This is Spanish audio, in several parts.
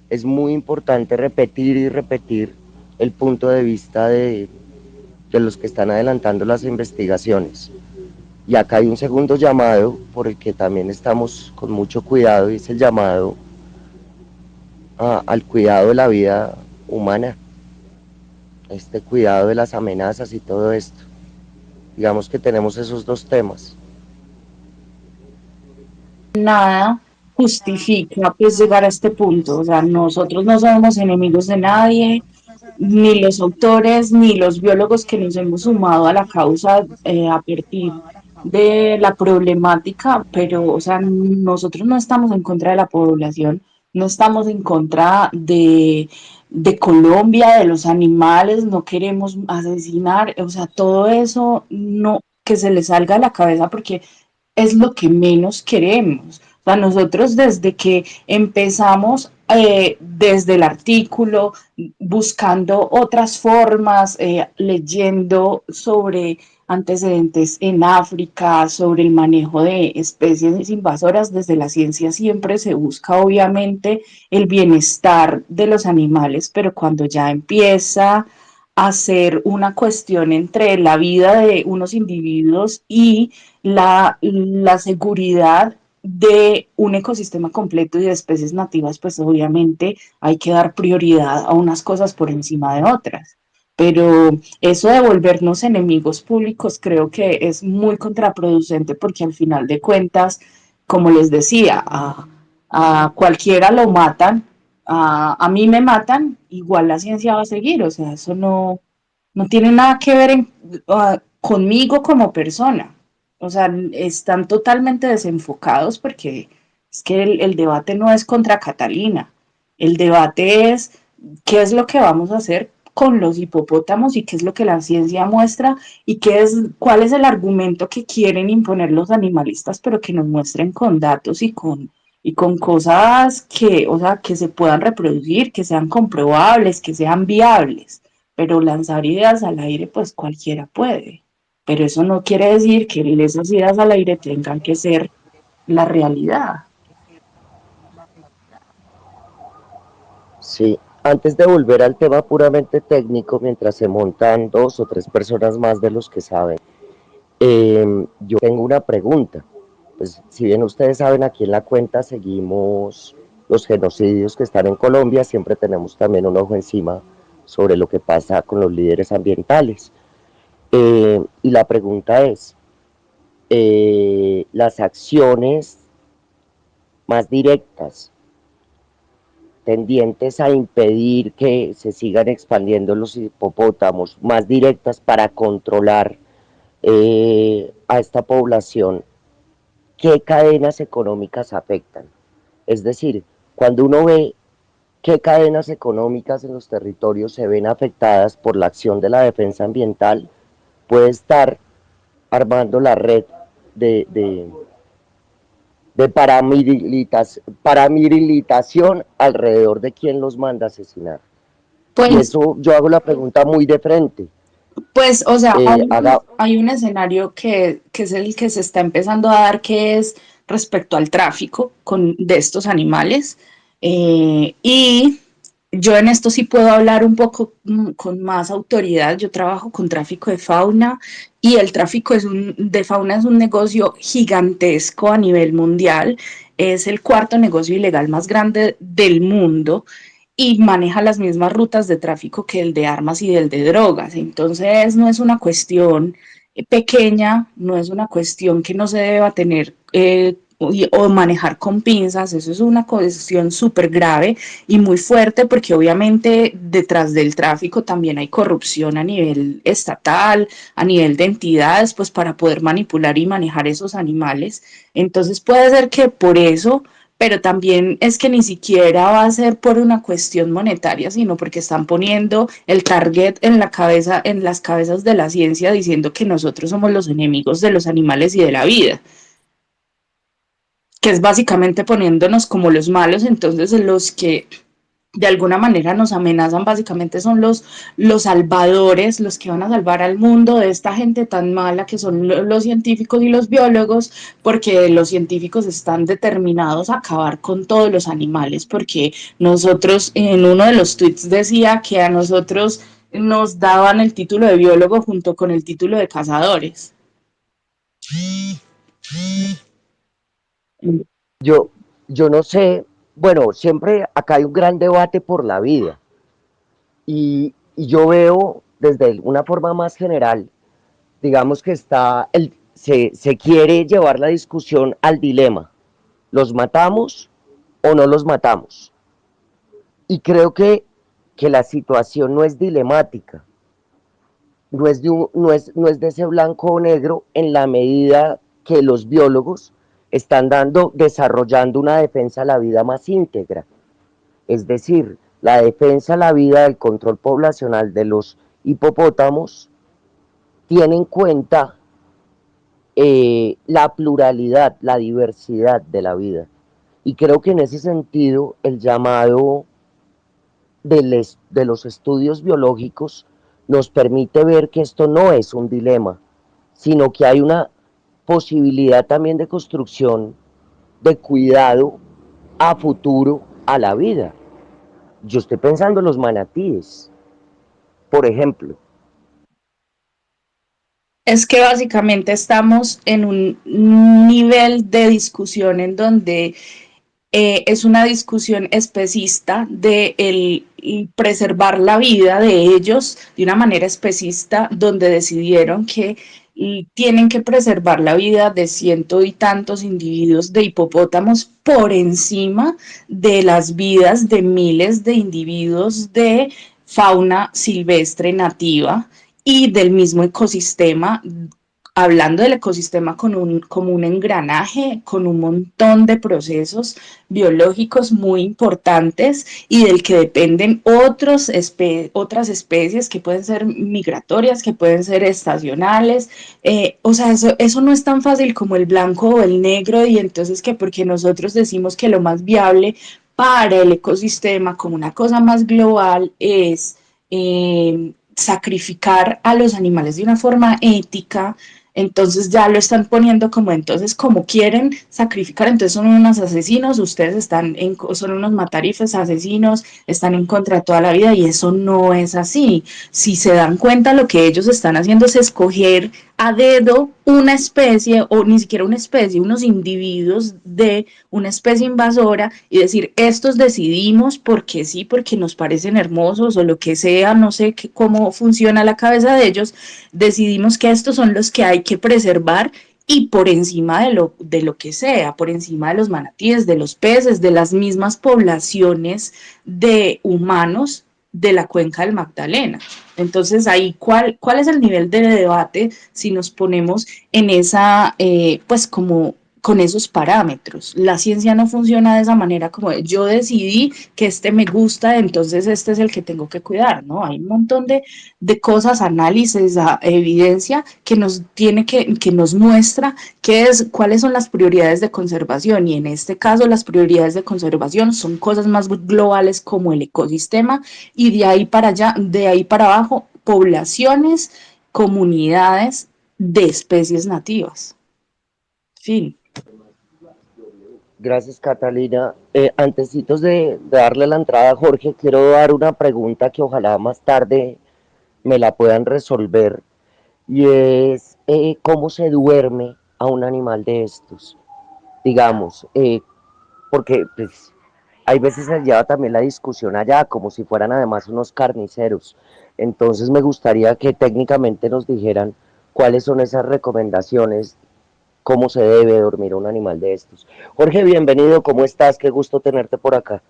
es muy importante repetir y repetir el punto de vista de los que están adelantando las investigaciones. Y acá hay un segundo llamado por el que también estamos con mucho cuidado y es el llamado al cuidado de la vida humana, este cuidado de las amenazas y todo esto. Digamos que tenemos esos dos temas. Nada justifica pues llegar a este punto. O sea, nosotros no somos enemigos de nadie, ni los autores, ni los biólogos que nos hemos sumado a la causa a partir de la problemática, pero, o sea, nosotros no estamos en contra de la población, no estamos en contra de Colombia, de los animales, no queremos asesinar, o sea, todo eso no que se le salga a la cabeza porque es lo que menos queremos. O sea, nosotros desde que empezamos desde el artículo, buscando otras formas, leyendo sobre antecedentes en África, sobre el manejo de especies invasoras, desde la ciencia siempre se busca obviamente el bienestar de los animales, pero cuando ya empieza a ser una cuestión entre la vida de unos individuos y la seguridad de un ecosistema completo y de especies nativas, pues obviamente hay que dar prioridad a unas cosas por encima de otras. Pero eso de volvernos enemigos públicos creo que es muy contraproducente porque al final de cuentas, como les decía, a cualquiera lo matan, a mí me matan, igual la ciencia va a seguir, o sea, eso no tiene nada que ver conmigo como persona. O sea, están totalmente desenfocados porque es que el debate no es contra Catalina, el debate es qué es lo que vamos a hacer con los hipopótamos y qué es lo que la ciencia muestra y cuál es el argumento que quieren imponer los animalistas, pero que nos muestren con datos y con cosas que, o sea, que se puedan reproducir, que sean comprobables, que sean viables. Pero lanzar ideas al aire, pues cualquiera puede. Pero eso no quiere decir que esas ideas al aire tengan que ser la realidad. Sí, antes de volver al tema puramente técnico, mientras se montan dos o tres personas más de los que saben, yo tengo una pregunta. Pues si bien ustedes saben, aquí en la cuenta seguimos los genocidios que están en Colombia, siempre tenemos también un ojo encima sobre lo que pasa con los líderes ambientales. Y la pregunta es, las acciones más directas tendientes a impedir que se sigan expandiendo los hipopótamos, más directas para controlar a esta población, ¿qué cadenas económicas afectan? Es decir, cuando uno ve qué cadenas económicas en los territorios se ven afectadas por la acción de la defensa ambiental, puede estar armando la red de de paramilitación alrededor de quién los manda a asesinar. Y Pues, eso yo hago la pregunta muy de frente. pues, o sea, Haga, hay un escenario que es el que se está empezando a dar, que es respecto al tráfico de estos animales. Y yo en esto sí puedo hablar un poco con más autoridad. Yo trabajo con tráfico de fauna y el tráfico de fauna es un negocio gigantesco a nivel mundial. Es el cuarto negocio ilegal más grande del mundo y maneja las mismas rutas de tráfico que el de armas y el de drogas. Entonces no es una cuestión pequeña, no es una cuestión que no se deba tener o manejar con pinzas, eso es una cuestión súper grave y muy fuerte porque obviamente detrás del tráfico también hay corrupción a nivel estatal, a nivel de entidades, pues para poder manipular y manejar esos animales. Entonces puede ser que por eso, pero también es que ni siquiera va a ser por una cuestión monetaria, sino porque están poniendo el target en la cabeza, en las cabezas de la ciencia, diciendo que nosotros somos los enemigos de los animales y de la vida, que es básicamente poniéndonos como los malos, entonces los que de alguna manera nos amenazan, básicamente son los salvadores, los que van a salvar al mundo de esta gente tan mala que son los científicos y los biólogos, porque los científicos están determinados a acabar con todos los animales, porque nosotros, en uno de los tweets decía que a nosotros nos daban el título de biólogo junto con el título de cazadores. Yo, yo no sé, bueno, siempre acá hay un gran debate por la vida y yo veo desde una forma más general, digamos que se quiere llevar la discusión al dilema, ¿los matamos o no los matamos? Y creo que la situación no es dilemática, no es de ese blanco o negro en la medida que los biólogos están desarrollando una defensa a la vida más íntegra. Es decir, la defensa a la vida del control poblacional de los hipopótamos tiene en cuenta la pluralidad, la diversidad de la vida. Y creo que en ese sentido el llamado de los estudios biológicos nos permite ver que esto no es un dilema, sino que hay una posibilidad también de construcción, de cuidado a futuro a la vida. Yo estoy pensando en los manatíes, por ejemplo. Es que básicamente estamos en un nivel de discusión en donde es una discusión especista de el preservar la vida de ellos de una manera especista, donde decidieron que tienen que preservar la vida de ciento y tantos individuos de hipopótamos por encima de las vidas de miles de individuos de fauna silvestre nativa y del mismo ecosistema, hablando del ecosistema como un engranaje, con un montón de procesos biológicos muy importantes y del que dependen otras especies que pueden ser migratorias, que pueden ser estacionales. O sea, eso no es tan fácil como el blanco o el negro, y entonces que porque nosotros decimos que lo más viable para el ecosistema como una cosa más global es sacrificar a los animales de una forma ética, entonces ya lo están poniendo como entonces como quieren sacrificar, entonces son unos asesinos, ustedes son unos matarifes asesinos, están en contra de toda la vida, y eso no es así. Si se dan cuenta, lo que ellos están haciendo es escoger a dedo una especie, o ni siquiera una especie, unos individuos de una especie invasora, y decir, estos decidimos porque sí, porque nos parecen hermosos o lo que sea, no sé cómo funciona la cabeza de ellos, decidimos que estos son los que hay que preservar, y por encima de lo que sea, por encima de los manatíes, de los peces, de las mismas poblaciones de humanos de la cuenca del Magdalena. Entonces, ahí, ¿cuál es el nivel de debate si nos ponemos en esa, pues como con esos parámetros? La ciencia no funciona de esa manera como de, yo decidí que este me gusta, entonces este es el que tengo que cuidar, ¿no? Hay un montón de cosas, análisis, evidencia que nos tiene que nos muestra cuáles son las prioridades de conservación, y en este caso las prioridades de conservación son cosas más globales como el ecosistema, y de ahí para allá, de ahí para abajo, poblaciones, comunidades de especies nativas. Fin. Gracias, Catalina. Antecitos de darle la entrada a Jorge, quiero dar una pregunta que ojalá más tarde me la puedan resolver, y es cómo se duerme a un animal de estos, digamos, porque pues, hay veces se lleva también la discusión allá, como si fueran además unos carniceros. Entonces me gustaría que técnicamente nos dijeran cuáles son esas recomendaciones, cómo se debe dormir un animal de estos. Jorge, bienvenido, ¿cómo estás? Qué gusto tenerte por acá.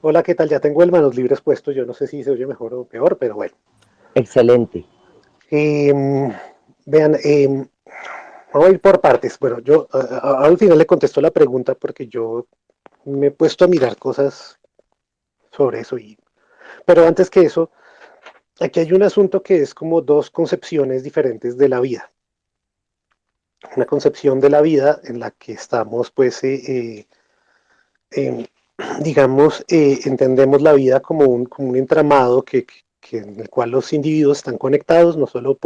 Hola, ¿qué tal? Ya tengo el manos libres puesto. Yo no sé si se oye mejor o peor, pero bueno. Excelente. Eh, vean, vamos a ir por partes. Bueno, yo al final le contesto la pregunta porque yo me he puesto a mirar cosas sobre eso. Pero antes que eso, aquí hay un asunto que es como dos concepciones diferentes de la vida. Una concepción de la vida en la que estamos, pues, digamos, entendemos la vida como un entramado en el cual los individuos están conectados, no solo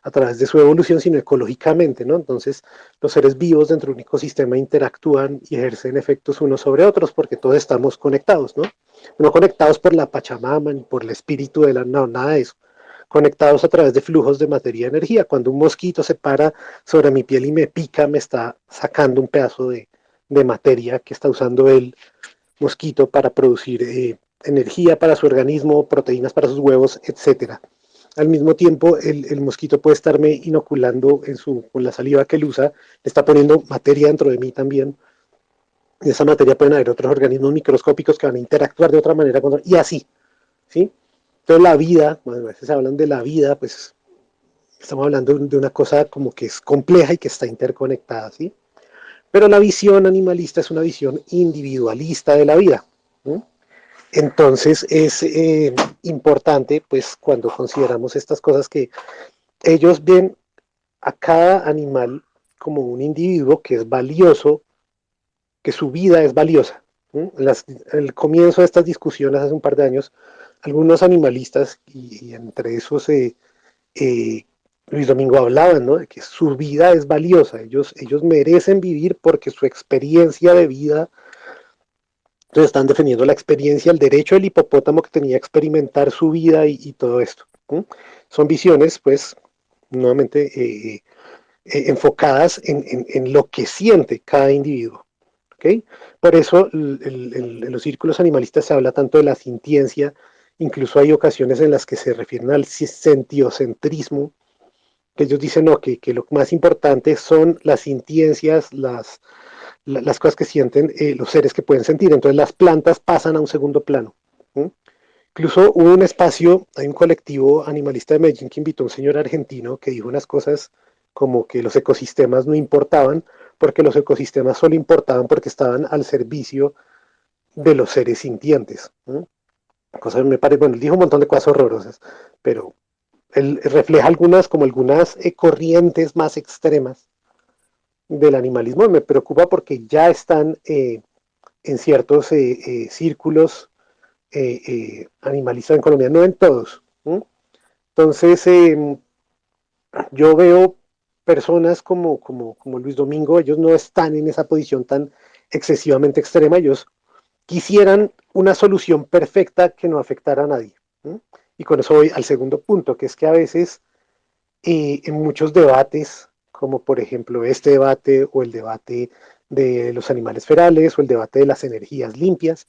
a través de su evolución, sino ecológicamente, ¿no? Entonces, los seres vivos dentro de un ecosistema interactúan y ejercen efectos unos sobre otros porque todos estamos conectados, ¿no? No conectados por la Pachamama ni por el espíritu de la, no, nada de eso. Conectados a través de flujos de materia y energía. Cuando un mosquito se para sobre mi piel y me pica, me está sacando un pedazo de materia que está usando el mosquito para producir energía para su organismo, proteínas para sus huevos, etcétera. Al mismo tiempo, el mosquito puede estarme inoculando con la saliva que él usa, le está poniendo materia dentro de mí también. De esa materia pueden haber otros organismos microscópicos que van a interactuar de otra manera y así, ¿sí? Entonces la vida, bueno, a veces hablan de la vida, pues estamos hablando de una cosa como que es compleja y que está interconectada, ¿sí? Pero la visión animalista es una visión individualista de la vida, ¿sí? Entonces es importante, pues, cuando consideramos estas cosas, que ellos ven a cada animal como un individuo que es valioso, que su vida es valiosa. El comienzo de estas discusiones hace un par de años, algunos animalistas, y entre esos eh, Luis Domingo hablaban, ¿no?, de que su vida es valiosa, ellos merecen vivir porque su experiencia de vida. Entonces están defendiendo la experiencia, el derecho del hipopótamo que tenía a experimentar su vida y todo esto. ¿Sí? Son visiones, pues, nuevamente enfocadas en lo que siente cada individuo. ¿Okay? Por eso en los círculos animalistas se habla tanto de la sintiencia, incluso hay ocasiones en las que se refieren al sentiocentrismo, que ellos dicen no, que lo más importante son las sintiencias, las cosas que sienten los seres que pueden sentir. Entonces las plantas pasan a un segundo plano. ¿Sí? Incluso hubo un espacio, hay un colectivo animalista de Medellín que invitó a un señor argentino que dijo unas cosas como que los ecosistemas no importaban, porque los ecosistemas solo importaban porque estaban al servicio de los seres sintientes. ¿Sí? Cosas me parece, bueno, él dijo un montón de cosas horrorosas, pero él refleja algunas corrientes más extremas del animalismo. Me preocupa porque ya están en ciertos círculos animalistas en Colombia, no en todos. ¿Sí? Entonces, yo veo personas como Luis Domingo, ellos no están en esa posición tan excesivamente extrema, ellos quisieran una solución perfecta que no afectara a nadie. ¿Sí? Y con eso voy al segundo punto, que es que a veces en muchos debates, como por ejemplo este debate o el debate de los animales ferales o el debate de las energías limpias,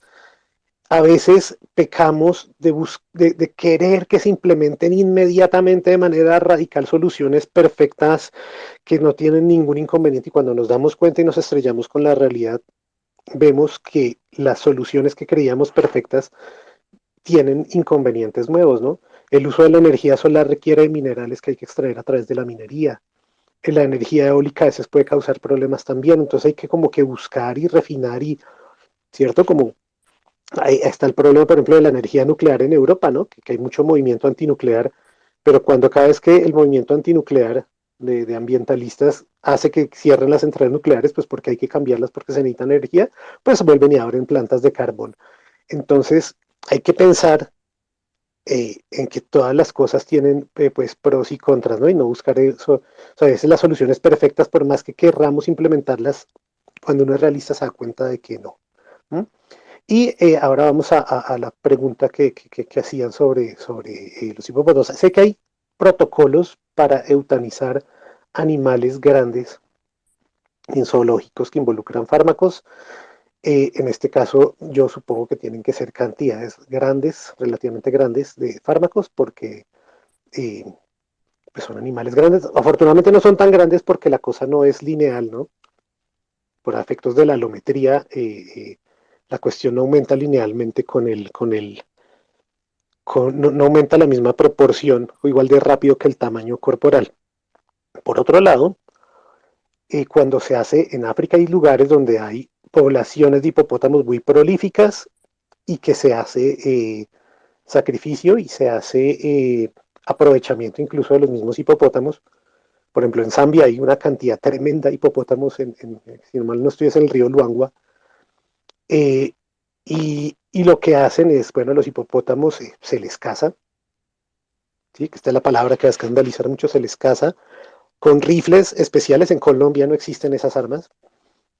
a veces pecamos de querer que se implementen inmediatamente de manera radical soluciones perfectas que no tienen ningún inconveniente, y cuando nos damos cuenta y nos estrellamos con la realidad, vemos que las soluciones que creíamos perfectas tienen inconvenientes nuevos, ¿no? El uso de la energía solar requiere minerales que hay que extraer a través de la minería. La energía eólica a veces puede causar problemas también, entonces hay que como que buscar y refinar y, ¿cierto? Como ahí está el problema, por ejemplo, de la energía nuclear en Europa, ¿no? Que hay mucho movimiento antinuclear, pero cuando cada vez que el movimiento antinuclear de ambientalistas hace que cierren las centrales nucleares, pues porque hay que cambiarlas porque se necesita energía, pues vuelven y abren plantas de carbón. Entonces, hay que pensar en que todas las cosas tienen pues pros y contras, ¿no? Y no buscar eso. O sea, a veces las soluciones perfectas, por más que querramos implementarlas, cuando uno es realista se da cuenta de que no. ¿No? Y ahora vamos a la pregunta que hacían sobre los hipopótamos. Sé que hay protocolos para eutanizar animales grandes en zoológicos que involucran fármacos. En este caso, yo supongo que tienen que ser cantidades grandes, relativamente grandes, de fármacos, porque eh, pues son animales grandes. Afortunadamente no son tan grandes porque la cosa no es lineal, ¿no? Por efectos de la alometría, la cuestión no aumenta linealmente no aumenta la misma proporción o igual de rápido que el tamaño corporal. Por otro lado, cuando se hace en África hay lugares donde hay poblaciones de hipopótamos muy prolíficas y que se hace sacrificio y se hace aprovechamiento incluso de los mismos hipopótamos. Por ejemplo, en Zambia hay una cantidad tremenda de hipopótamos, si no mal no estoy, es en el río Luangwa, y lo que hacen es, bueno, los hipopótamos se les caza, ¿sí? Que esta es la palabra que va a escandalizar mucho, se les caza, con rifles especiales. En Colombia no existen esas armas.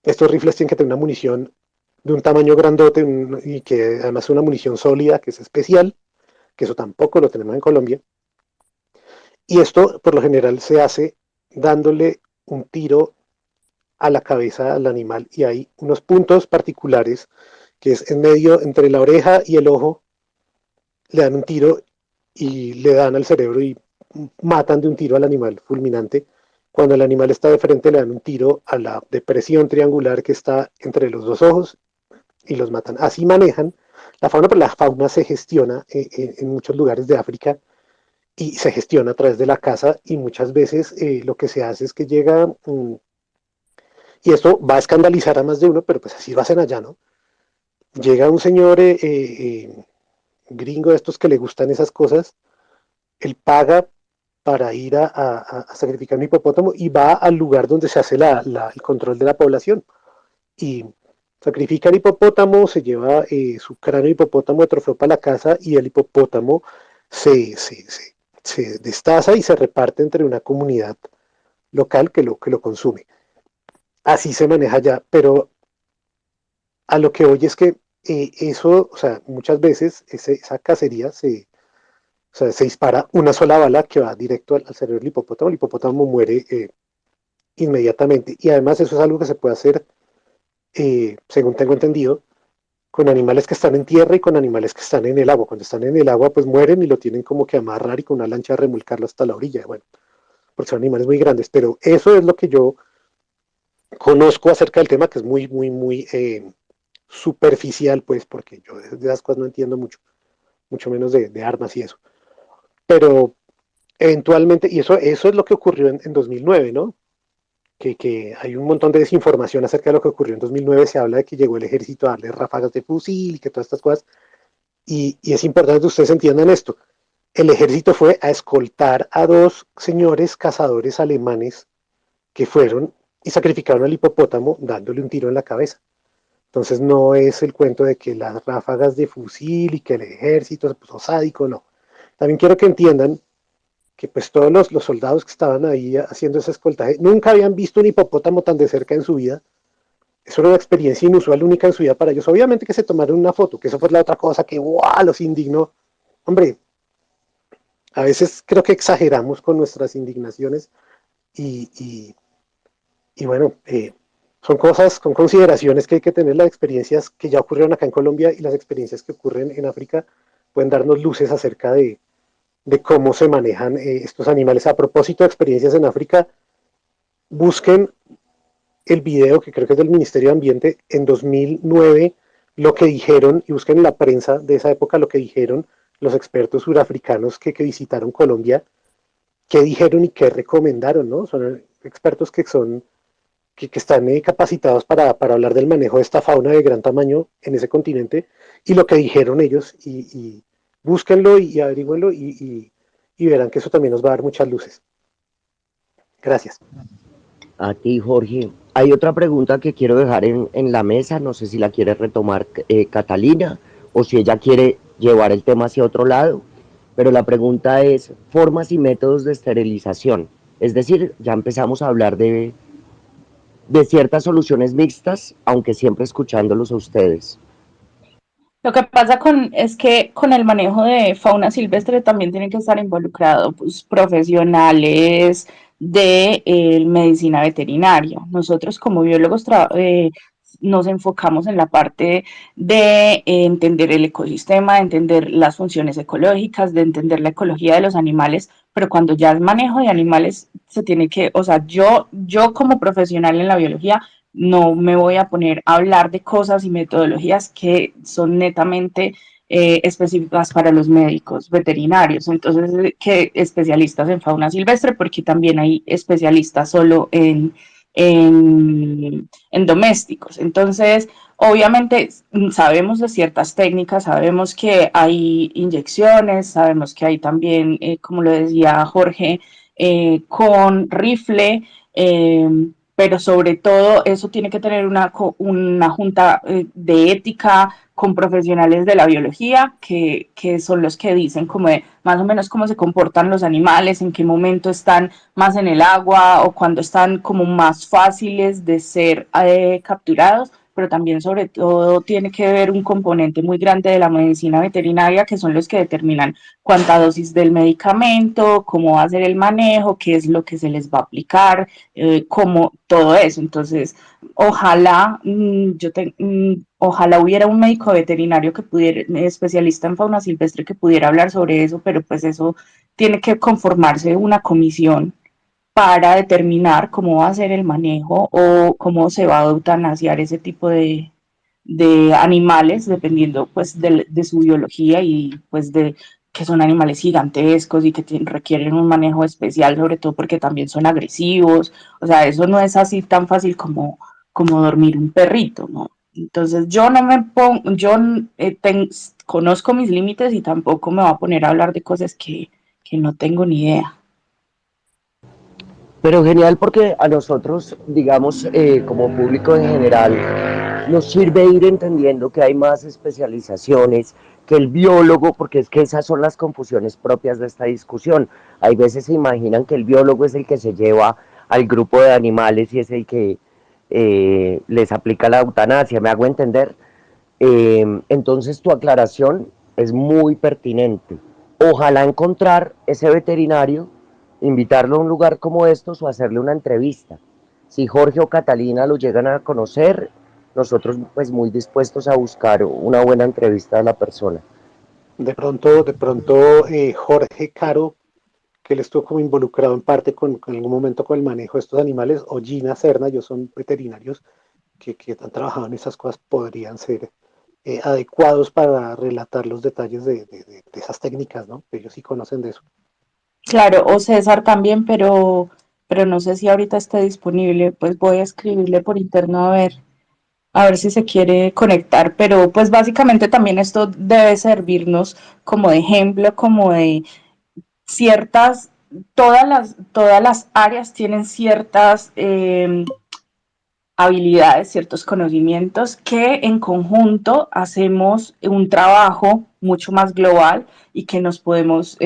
Estos rifles tienen que tener una munición de un tamaño grandote y que además es una munición sólida, que es especial, que eso tampoco lo tenemos en Colombia. Y esto por lo general se hace dándole un tiro a la cabeza al animal y hay unos puntos particulares que es en medio entre la oreja y el ojo, le dan un tiro y le dan al cerebro y matan de un tiro al animal fulminante. Cuando el animal está de frente le dan un tiro a la depresión triangular que está entre los dos ojos y los matan. Así manejan la fauna, pero la fauna se gestiona en muchos lugares de África y se gestiona a través de la caza y muchas veces lo que se hace es que llega, y esto va a escandalizar a más de uno, pero pues así lo hacen allá, ¿no? Llega un señor gringo de estos que le gustan esas cosas, él paga para ir a sacrificar un hipopótamo y va al lugar donde se hace el control de la población. Y sacrifica el hipopótamo, se lleva su cráneo de hipopótamo de trofeo para la casa y el hipopótamo se destaza y se reparte entre una comunidad local que lo consume. Así se maneja ya, pero a lo que oye es que eso, o sea, muchas veces esa cacería o sea, se dispara una sola bala que va directo al cerebro del hipopótamo, el hipopótamo muere inmediatamente. Y además eso es algo que se puede hacer, según tengo entendido, con animales que están en tierra y con animales que están en el agua. Cuando están en el agua, pues mueren y lo tienen como que amarrar y con una lancha remolcarlo hasta la orilla. Bueno, porque son animales muy grandes, pero eso es lo que yo conozco acerca del tema, que es muy superficial, pues, porque yo de esas cosas no entiendo mucho, mucho menos de armas y eso. Pero eventualmente, y eso es lo que ocurrió en 2009, ¿no? Que hay un montón de desinformación acerca de lo que ocurrió en 2009, se habla de que llegó el ejército a darle ráfagas de fusil y que todas estas cosas, y es importante que ustedes entiendan esto. El ejército fue a escoltar a dos señores cazadores alemanes que fueron y sacrificaron al hipopótamo dándole un tiro en la cabeza. Entonces no es el cuento de que las ráfagas de fusil y que el ejército se puso sádico, no. También quiero que entiendan que pues todos los soldados que estaban ahí haciendo ese escoltaje nunca habían visto un hipopótamo tan de cerca en su vida. Eso era una experiencia inusual, única en su vida para ellos. Obviamente que se tomaron una foto, que eso fue la otra cosa que ¡wow! Los indignó. Hombre, a veces creo que exageramos con nuestras indignaciones y, y, y bueno, son cosas, con consideraciones que hay que tener. Las experiencias que ya ocurrieron acá en Colombia y las experiencias que ocurren en África pueden darnos luces acerca de cómo se manejan estos animales. A propósito de experiencias en África, busquen el video que creo que es del Ministerio de Ambiente en 2009, lo que dijeron, y busquen en la prensa de esa época lo que dijeron los expertos surafricanos que visitaron Colombia, qué dijeron y qué recomendaron, ¿no? Son expertos que están capacitados para hablar del manejo de esta fauna de gran tamaño en ese continente y lo que dijeron ellos y búsquenlo y averigüenlo y verán que eso también nos va a dar muchas luces. Gracias. A ti, Jorge. Hay otra pregunta que quiero dejar en la mesa, no sé si la quiere retomar Catalina o si ella quiere llevar el tema hacia otro lado, pero la pregunta es formas y métodos de esterilización. Es decir, ya empezamos a hablar de ciertas soluciones mixtas, aunque siempre escuchándolos a ustedes. Lo que pasa es que con el manejo de fauna silvestre también tienen que estar involucrados pues, profesionales de medicina veterinaria. Nosotros como biólogos nos enfocamos en la parte de entender el ecosistema, de entender las funciones ecológicas, de entender la ecología de los animales, pero cuando ya es manejo de animales se tiene que, o sea, yo como profesional en la biología no me voy a poner a hablar de cosas y metodologías que son netamente específicas para los médicos veterinarios, entonces que especialistas en fauna silvestre, porque también hay especialistas solo en domésticos. Entonces, obviamente sabemos de ciertas técnicas, sabemos que hay inyecciones, sabemos que hay también, como lo decía Jorge, con rifle. pero sobre todo eso tiene que tener una junta de ética con profesionales de la biología que son los que dicen como de, más o menos cómo se comportan los animales, en qué momento están más en el agua o cuando están como más fáciles de ser capturados, pero también sobre todo tiene que ver un componente muy grande de la medicina veterinaria, que son los que determinan cuánta dosis del medicamento, cómo va a ser el manejo, qué es lo que se les va a aplicar, como todo eso. Entonces, ojalá, ojalá hubiera un médico veterinario que pudiera, especialista en fauna silvestre, que pudiera hablar sobre eso, pero pues eso tiene que conformarse una comisión para determinar cómo va a ser el manejo o cómo se va a eutanasiar ese tipo de animales, dependiendo pues de su biología y pues de que son animales gigantescos y que requieren un manejo especial, sobre todo porque también son agresivos. O sea, eso no es así tan fácil como dormir un perrito, ¿no? Entonces yo no me pongo, conozco mis límites y tampoco me voy a poner a hablar de cosas que no tengo ni idea. Pero genial porque a nosotros, digamos, como público en general, nos sirve ir entendiendo que hay más especializaciones, que el biólogo, porque es que esas son las confusiones propias de esta discusión. Hay veces se imaginan que el biólogo es el que se lleva al grupo de animales y es el que les aplica la eutanasia, ¿me hago entender? Entonces tu aclaración es muy pertinente. Ojalá encontrar ese veterinario, invitarlo a un lugar como estos o hacerle una entrevista. Si Jorge o Catalina lo llegan a conocer, nosotros pues muy dispuestos a buscar una buena entrevista a la persona. De pronto, Jorge Caro, que él estuvo como involucrado en parte en algún momento con el manejo de estos animales, o Gina Serna, ellos son veterinarios que han trabajado en esas cosas, podrían ser adecuados para relatar los detalles de esas técnicas, ¿no? Ellos sí conocen de eso. Claro, o César también, pero no sé si ahorita está disponible, pues voy a escribirle por interno a ver si se quiere conectar, pero pues básicamente también esto debe servirnos como de ejemplo, como de ciertas, todas las áreas tienen ciertas habilidades, ciertos conocimientos que en conjunto hacemos un trabajo mucho más global y que nos podemos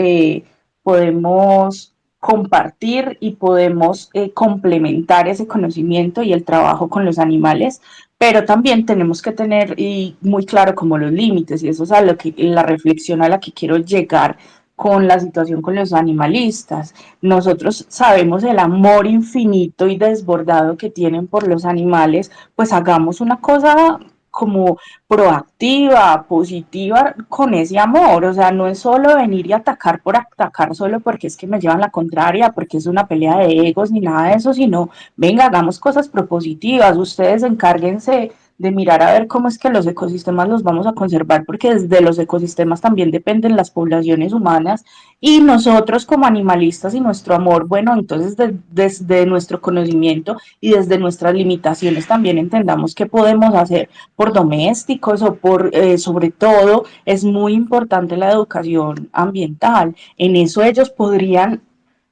compartir y podemos complementar ese conocimiento y el trabajo con los animales, pero también tenemos que tener y muy claro como los límites y eso es a lo que la reflexión a la que quiero llegar con la situación con los animalistas. Nosotros sabemos el amor infinito y desbordado que tienen por los animales, pues hagamos una cosa como proactiva, positiva con ese amor, o sea, no es solo venir y atacar por atacar solo porque es que me llevan la contraria, porque es una pelea de egos ni nada de eso, sino venga, hagamos cosas propositivas, ustedes encárguense de mirar a ver cómo es que los ecosistemas los vamos a conservar, porque desde los ecosistemas también dependen las poblaciones humanas y nosotros como animalistas y nuestro amor, bueno, entonces desde nuestro conocimiento y desde nuestras limitaciones también entendamos qué podemos hacer por domésticos o por, sobre todo, es muy importante la educación ambiental. En eso ellos podrían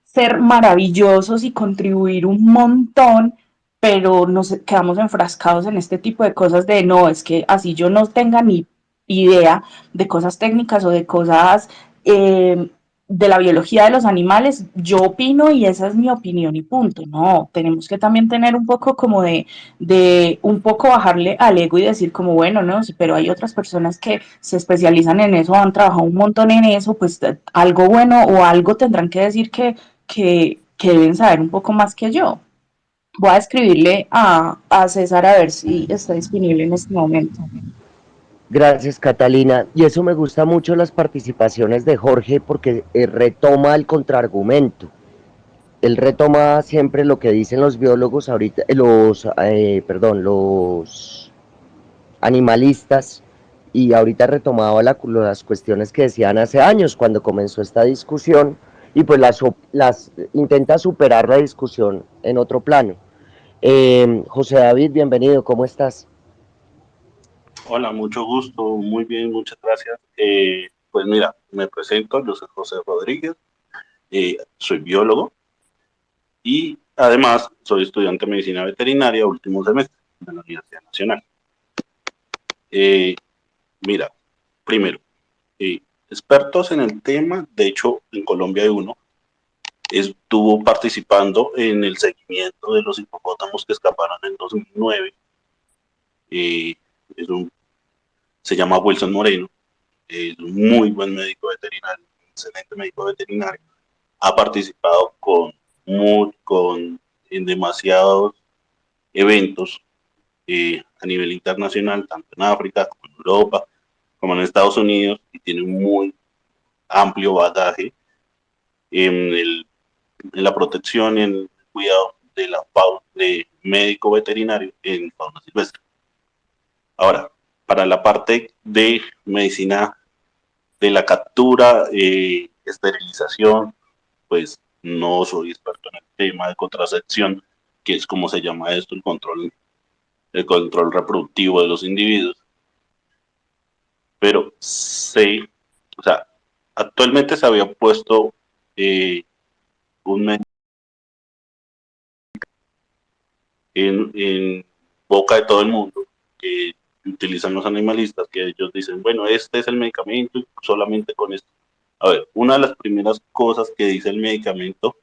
ser maravillosos y contribuir un montón, pero nos quedamos enfrascados en este tipo de cosas de no, es que así yo no tenga ni idea de cosas técnicas o de cosas de la biología de los animales, yo opino y esa es mi opinión y punto. No, tenemos que también tener un poco como de un poco bajarle al ego y decir como, bueno, no, pero hay otras personas que se especializan en eso, han trabajado un montón en eso, pues algo bueno o algo tendrán que decir que deben saber un poco más que yo. Voy a escribirle a César a ver si está disponible en este momento. Gracias, Catalina. Y eso me gusta mucho las participaciones de Jorge porque retoma el contraargumento. Él retoma siempre lo que dicen los biólogos ahorita, perdón, los animalistas, y ahorita retomaba las cuestiones que decían hace años cuando comenzó esta discusión, y pues las intenta superar la discusión en otro plano. José David, bienvenido, ¿cómo estás? Hola, mucho gusto, muy bien, muchas gracias. Pues mira, me presento, yo soy José Rodríguez, soy biólogo y Además, soy estudiante de medicina veterinaria, último semestre de la Universidad Nacional. Mira, primero, expertos en el tema, de hecho, en Colombia hay uno, estuvo participando en el seguimiento de los hipopótamos que escaparon en 2009. Eh, es un, Se llama Wilson Moreno, es un muy buen médico veterinario, excelente médico veterinario. Ha participado en demasiados eventos a nivel internacional, tanto en África como en Europa, como en Estados Unidos, y tiene un muy amplio bagaje en, en la protección y en el cuidado de la fauna, de médico veterinario en fauna silvestre. Ahora, para la parte de medicina de la captura, esterilización, pues no soy experto en el tema de contracepción, que es como se llama esto, el control reproductivo de los individuos, pero sé, o sea, actualmente se había puesto un método en boca de todo el mundo que utilizan los animalistas, que ellos dicen, bueno, este es el medicamento y solamente con esto. A ver, una de las primeras cosas que dice el medicamento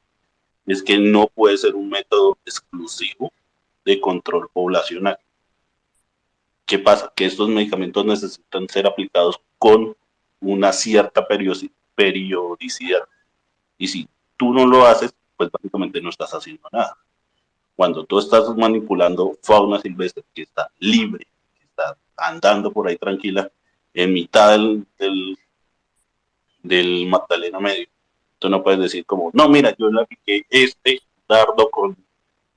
es que no puede ser un método exclusivo de control poblacional. ¿Qué pasa? Que estos medicamentos necesitan ser aplicados con una cierta periodicidad. Y si tú no lo haces, pues básicamente no estás haciendo nada. Cuando tú estás manipulando fauna silvestre que está libre, que está andando por ahí tranquila, en mitad del Magdalena Medio, tú no puedes decir como, no, mira, yo le apliqué este dardo con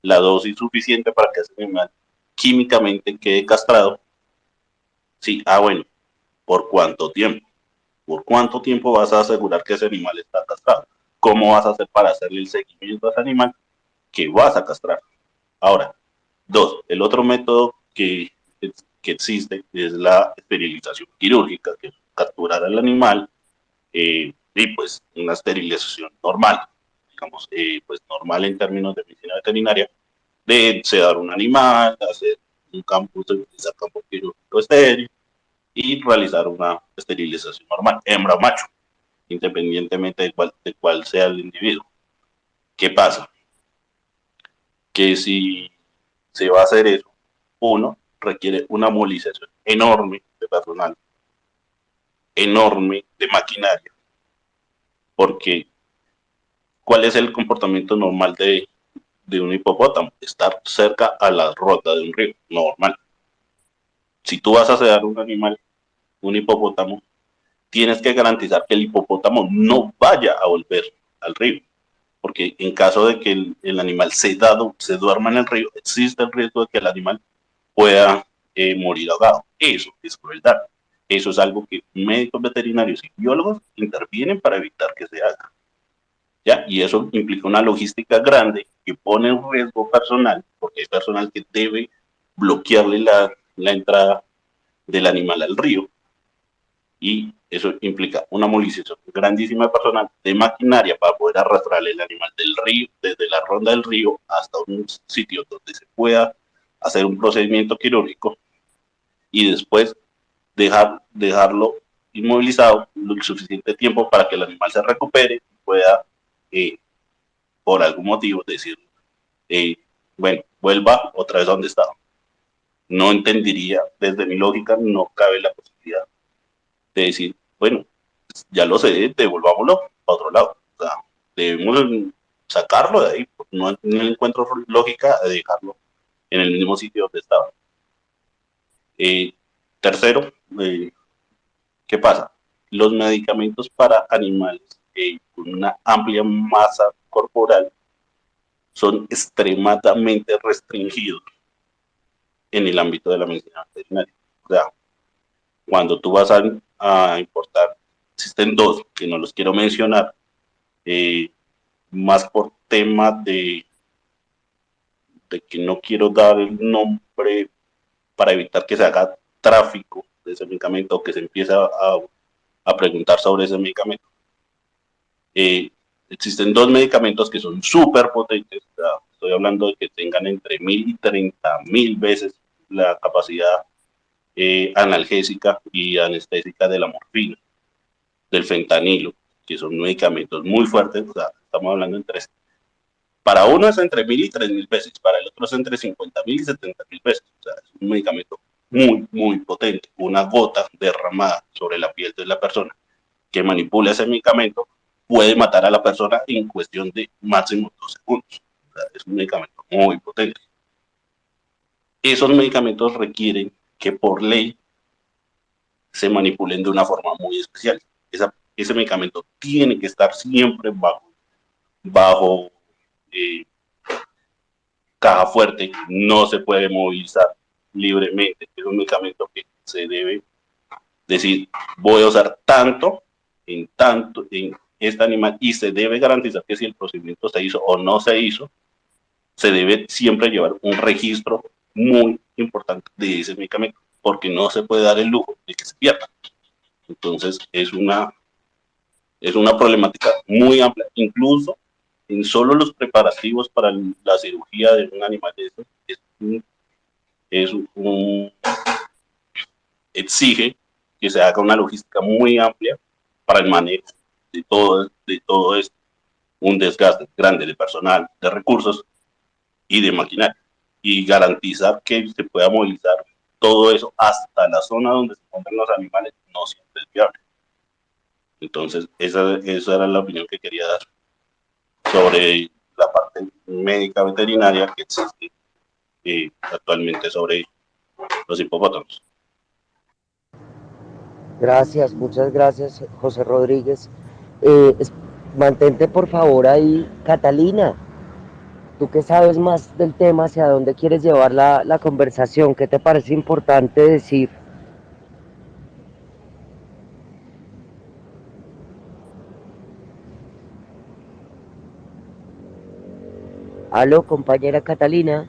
la dosis suficiente para que ese animal químicamente quede castrado. Sí, bueno, ¿por cuánto tiempo? ¿Por cuánto tiempo vas a asegurar que ese animal está castrado? ¿Cómo vas a hacer para hacerle el seguimiento a ese animal que vas a castrar? Ahora, dos, el otro método que existe es la esterilización quirúrgica, que es capturar al animal y pues una esterilización normal, digamos, pues normal en términos de medicina veterinaria, de sedar un animal, hacer un campo, utilizar campo quirúrgico estéril y realizar una esterilización normal, hembra o macho, independientemente de cuál sea el individuo. ¿Qué pasa? Que si se va a hacer eso, uno requiere una movilización enorme de personal, enorme de maquinaria, porque ¿cuál es el comportamiento normal de un hipopótamo? Estar cerca a la rota de un río, normal. Si tú vas a sedar un animal, un hipopótamo, tienes que garantizar que el hipopótamo no vaya a volver al río, porque en caso de que el animal sedado se duerma en el río, existe el riesgo de que el animal pueda morir ahogado. Eso es crueldad. Eso es algo que médicos veterinarios y biólogos intervienen para evitar que se haga. ¿Ya? Y eso implica una logística grande que pone en riesgo personal, porque hay personal que debe bloquearle la entrada del animal al río, y eso implica una movilización grandísima de personal, de maquinaria para poder arrastrarle el animal del río, desde la ronda del río hasta un sitio donde se pueda hacer un procedimiento quirúrgico y después dejarlo inmovilizado lo suficiente tiempo para que el animal se recupere y pueda, eh, por algún motivo, decir, eh, bueno, vuelva otra vez a donde estaba. No entendería, desde mi lógica, no cabe la posibilidad de decir, bueno, ya lo sé, devolvámoslo a otro lado. O sea, debemos sacarlo de ahí. No encuentro lógica de dejarlo en el mismo sitio donde estaba. Eh, Tercero, ¿qué pasa? Los medicamentos para animales con una amplia masa corporal son extremadamente restringidos en el ámbito de la medicina veterinaria. O sea, cuando tú vas a importar, existen dos que no los quiero mencionar, eh, más por tema de que no quiero dar el nombre para evitar que se haga tráfico de ese medicamento o que se empiece a preguntar sobre ese medicamento. Existen dos medicamentos que son súper potentes, o sea, estoy hablando de que tengan entre 1000 y 30.000 veces la capacidad analgésica y anestésica de la morfina, del fentanilo, que son medicamentos muy fuertes, o sea, estamos hablando entre, para uno es entre 1000 y 3000 veces, para el otro es entre 50.000 y 70.000 veces, o sea, es un medicamento muy, muy potente. Una gota derramada sobre la piel de la persona que manipula ese medicamento puede matar a la persona en cuestión de máximo 2 segundos. O sea, es un medicamento muy potente. Esos medicamentos requieren que por ley se manipulen de una forma muy especial. Ese medicamento tiene que estar siempre bajo eh, caja fuerte, no se puede movilizar libremente. Es un medicamento que se debe decir, voy a usar tanto en este animal y se debe garantizar que si el procedimiento se hizo o no se hizo, se debe siempre llevar un registro muy importante de ese medicamento, porque no se puede dar el lujo de que se pierda. Entonces es una problemática muy amplia, incluso en solo los preparativos para la cirugía de un animal de eso, es un, exige que se haga una logística muy amplia para el manejo de todo esto, un desgaste grande de personal, de recursos y de maquinaria, y garantizar que se pueda movilizar todo eso hasta la zona donde se encuentran los animales no siempre es viable. Entonces, esa era la opinión que quería dar sobre la parte médica veterinaria que existe actualmente sobre los hipopótamos. Gracias, muchas gracias, José Rodríguez. Mantente por favor ahí, Catalina. Tú que sabes más del tema, ¿hacia dónde quieres llevar la conversación? ¿Qué te parece importante decir? Aló, compañera Catalina.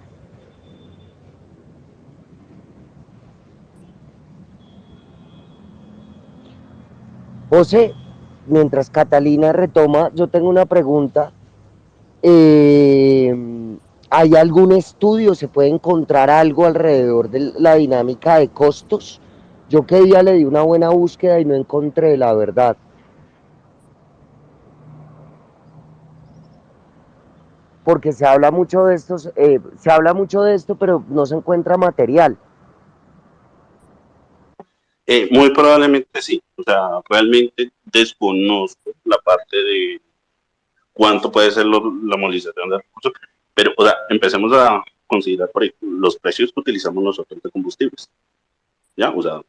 José, mientras Catalina retoma, yo tengo una pregunta. Eh, ¿Hay algún estudio? ¿Se puede encontrar algo alrededor de la dinámica de costos? Yo que día le di una buena búsqueda y no encontré la verdad. Porque se habla mucho de estos, se habla mucho de esto, pero no se encuentra material. Muy probablemente sí, o sea, realmente desconozco la parte de cuánto puede ser la movilización de recursos, pero o sea, empecemos a considerar por ejemplo, los precios que utilizamos nosotros de combustibles, ¿ya? O sea,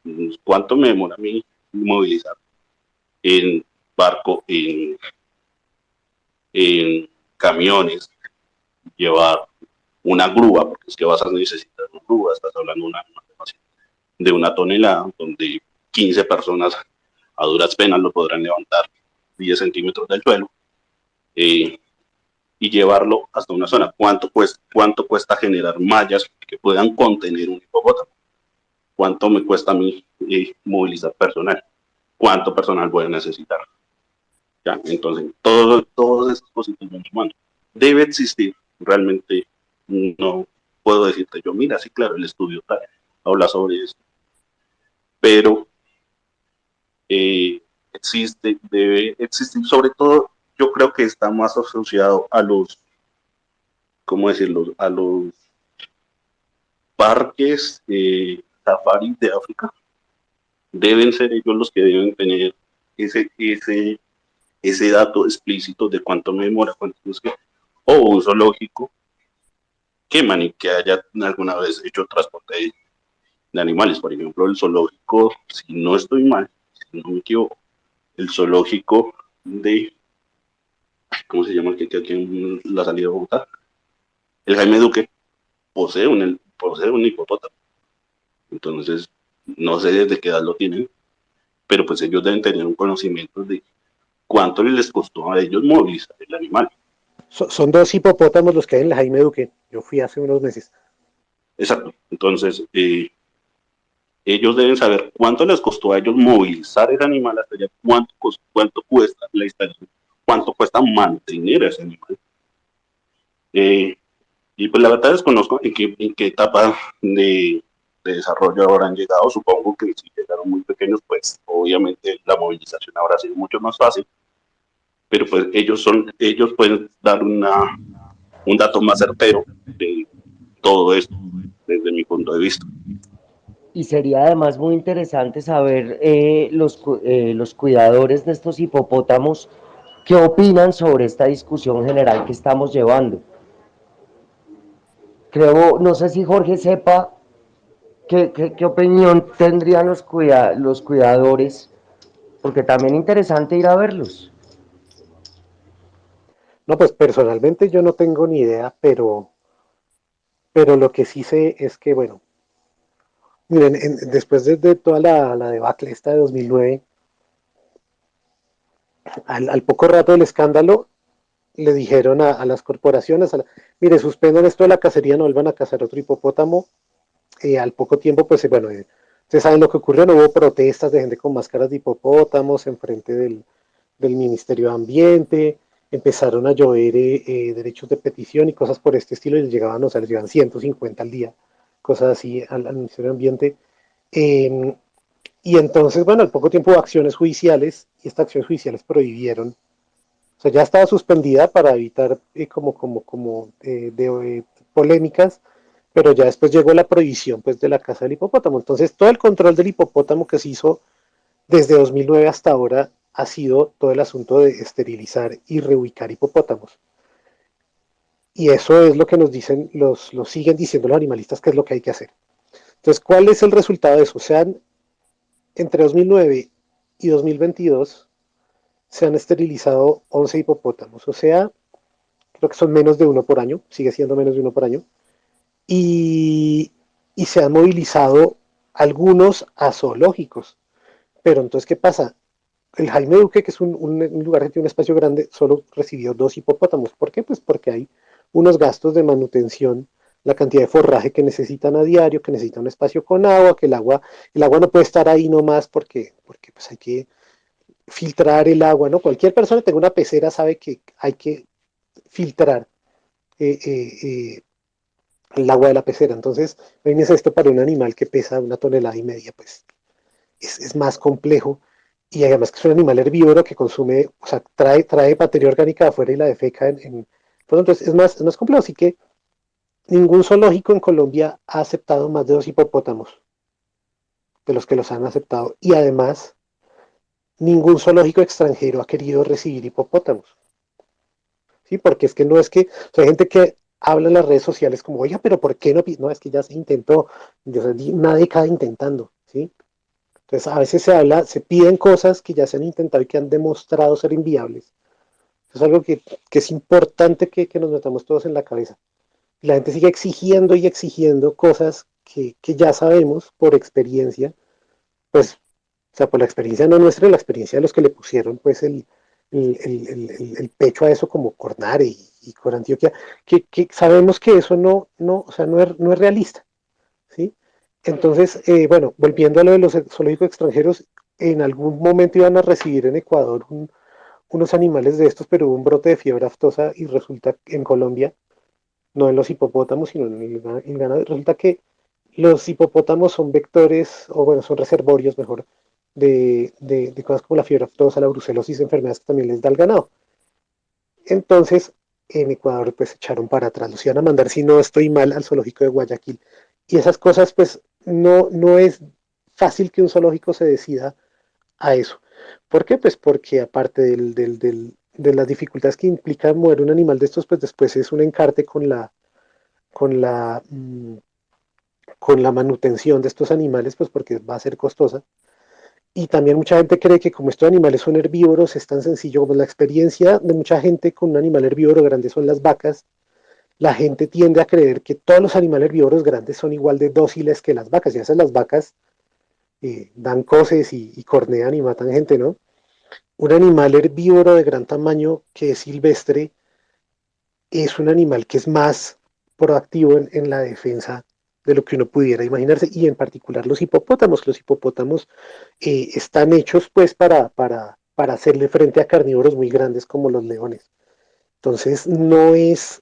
cuánto me demora a mí movilizar en barco, en camiones, llevar una grúa, porque es que vas a necesitar una grúa, estás hablando de una tonelada, donde 15 personas a duras penas lo podrán levantar 10 centímetros del suelo, eh, y llevarlo hasta una zona. ¿Cuánto cuesta generar mallas que puedan contener un hipopótamo? ¿Cuánto me cuesta a mí movilizar personal? ¿Cuánto personal voy a necesitar? ¿Ya? Entonces, todas esas cositas van sumando. Debe existir, realmente no puedo decirte yo, mira, sí, claro, el estudio tal, habla sobre esto, pero debe existir, sobre todo, yo creo que está más asociado a los, ¿cómo decirlo?, a los parques safari de África. Deben ser ellos los que deben tener ese dato explícito de cuánto me demora, cuánto es que, o un zoológico que haya alguna vez hecho transporte de animales. Por ejemplo, el zoológico, si no estoy mal, si no me equivoco, el zoológico de, ¿cómo se llama? Que aquí en la salida de Bogotá, el Jaime Duque posee un hipopótamo. Entonces, no sé desde qué edad lo tienen, pero pues ellos deben tener un conocimiento de cuánto les costó a ellos movilizar el animal. Son dos hipopótamos los que hay en la Jaime Duque. Yo fui hace unos meses. Exacto. Entonces, ellos deben saber cuánto les costó a ellos movilizar el animal hasta allá, cuánto cuesta la instalación, cuánto cuesta mantener a ese animal. Y pues la verdad desconozco en qué etapa de desarrollo habrán llegado. Supongo que si llegaron muy pequeños, pues obviamente la movilización habrá sido mucho más fácil, pero pues ellos pueden dar un dato más certero de todo esto, desde mi punto de vista. Y sería además muy interesante saber los cuidadores de estos hipopótamos qué opinan sobre esta discusión general que estamos llevando. Creo, no sé si Jorge sepa qué opinión tendrían los cuidadores, porque también es interesante ir a verlos. No, pues personalmente yo no tengo ni idea, pero lo que sí sé es que, bueno, miren, después de toda la debacle esta de 2009, al poco rato del escándalo, le dijeron a las corporaciones, mire, suspendan esto de la cacería, no vuelvan a cazar otro hipopótamo. Al poco tiempo, pues bueno, ustedes saben lo que ocurrió, no hubo protestas de gente con máscaras de hipopótamos enfrente del Ministerio de Ambiente, empezaron a llover derechos de petición y cosas por este estilo, y les llegaban, o sea, les llegaban 150 al día, cosas así al Ministerio de Ambiente. Eh, y entonces, bueno, al poco tiempo hubo acciones judiciales, y estas acciones judiciales prohibieron, o sea, ya estaba suspendida para evitar polémicas, pero ya después llegó la prohibición pues de la caza del hipopótamo. Entonces todo el control del hipopótamo que se hizo desde 2009 hasta ahora ha sido todo el asunto de esterilizar y reubicar hipopótamos. Y eso es lo que nos dicen, los siguen diciendo los animalistas que es lo que hay que hacer. Entonces, ¿cuál es el resultado de eso? O sea, entre 2009 y 2022 se han esterilizado 11 hipopótamos, o sea, creo que son menos de uno por año, sigue siendo menos de uno por año, y, y se han movilizado algunos a zoológicos. Pero entonces, ¿qué pasa? El Jaime Duque, que es un lugar que tiene un espacio grande, solo recibió 2 hipopótamos. ¿Por qué? Pues porque hay unos gastos de manutención, la cantidad de forraje que necesitan a diario, que necesitan un espacio con agua, que el agua no puede estar ahí nomás porque pues hay que filtrar el agua, ¿no? Cualquier persona que tenga una pecera sabe que hay que filtrar eh, eh, eh, el agua de la pecera. Entonces, imagínense esto para un animal que pesa 1,5 toneladas, pues es más complejo. Y además que es un animal herbívoro que consume, o sea, trae materia orgánica de afuera y la defeca pues entonces es más complejo. Así que ningún zoológico en Colombia ha aceptado más de 2 hipopótamos de los que los han aceptado. Y además, ningún zoológico extranjero ha querido recibir hipopótamos. ¿Sí? Porque es que no es que, o sea, hay gente que habla en las redes sociales como, oiga, pero ¿por qué no? No, es que ya se intentó, una década intentando, ¿sí? Entonces, a veces se piden cosas que ya se han intentado y que han demostrado ser inviables. Es algo que es importante que nos metamos todos en la cabeza. La gente sigue exigiendo y exigiendo cosas que ya sabemos por experiencia, pues, o sea, por la experiencia no nuestra, la experiencia de los que le pusieron, pues, el pecho a eso como Cornare y con Antioquia, que sabemos que eso o sea, no es realista, ¿sí? Entonces, bueno, volviendo a lo de los zoológicos extranjeros, en algún momento iban a recibir en Ecuador unos animales de estos, pero hubo un brote de fiebre aftosa y resulta que en Colombia, no en los hipopótamos, sino en el ganado, resulta que los hipopótamos son vectores, o bueno, son reservorios mejor, de cosas como la fiebre aftosa, la brucelosis, enfermedades que también les da al ganado. Entonces, en Ecuador, pues echaron para atrás, los iban a mandar, si no estoy mal, al zoológico de Guayaquil. Y esas cosas, pues, no es fácil que un zoológico se decida a eso. ¿Por qué? Pues porque aparte de las dificultades que implica mover un animal de estos, pues después es un encarte con la, mm, con la manutención de estos animales, pues porque va a ser costosa. Y también mucha gente cree que como estos animales son herbívoros, es tan sencillo como la experiencia de mucha gente con un animal herbívoro grande son las vacas. La gente tiende a creer que todos los animales herbívoros grandes son igual de dóciles que las vacas. Y a veces las vacas dan coces y cornean y matan gente, ¿no? Un animal herbívoro de gran tamaño que es silvestre es un animal que es más proactivo en la defensa de lo que uno pudiera imaginarse, y en particular los hipopótamos. Los hipopótamos están hechos pues para para hacerle frente a carnívoros muy grandes como los leones. Entonces, no es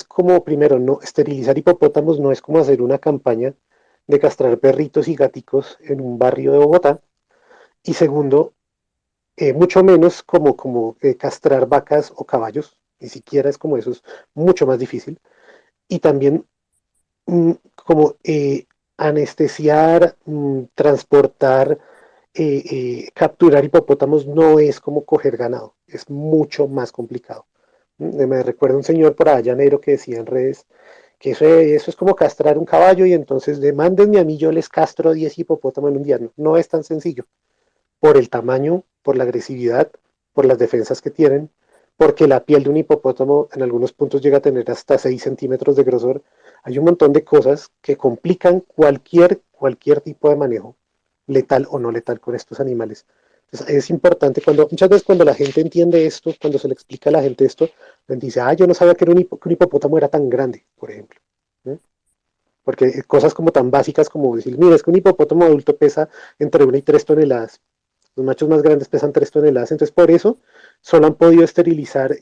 como, primero, no, esterilizar hipopótamos no es como hacer una campaña de castrar perritos y gaticos en un barrio de Bogotá. Y segundo, mucho menos como castrar vacas o caballos, ni siquiera es como eso, es mucho más difícil. Y también como anestesiar, transportar, capturar hipopótamos no es como coger ganado, es mucho más complicado. Me recuerda un señor por allá llanero que decía en redes que eso es como castrar un caballo y entonces demándenme a mí, yo les castro 10 hipopótamos en un día. No, no es tan sencillo por el tamaño, por la agresividad, por las defensas que tienen, porque la piel de un hipopótamo en algunos puntos llega a tener hasta 6 centímetros de grosor. Hay un montón de cosas que complican cualquier tipo de manejo, letal o no letal, con estos animales. Entonces, es importante, muchas veces cuando la gente entiende esto, cuando se le explica a la gente esto, le dice, yo no sabía que que un hipopótamo era tan grande, por ejemplo. ¿Eh? Porque cosas como tan básicas como decir, mira, es que un hipopótamo adulto pesa entre 1 y 3 toneladas. Los machos más grandes pesan 3 toneladas, entonces por eso solo han podido esterilizar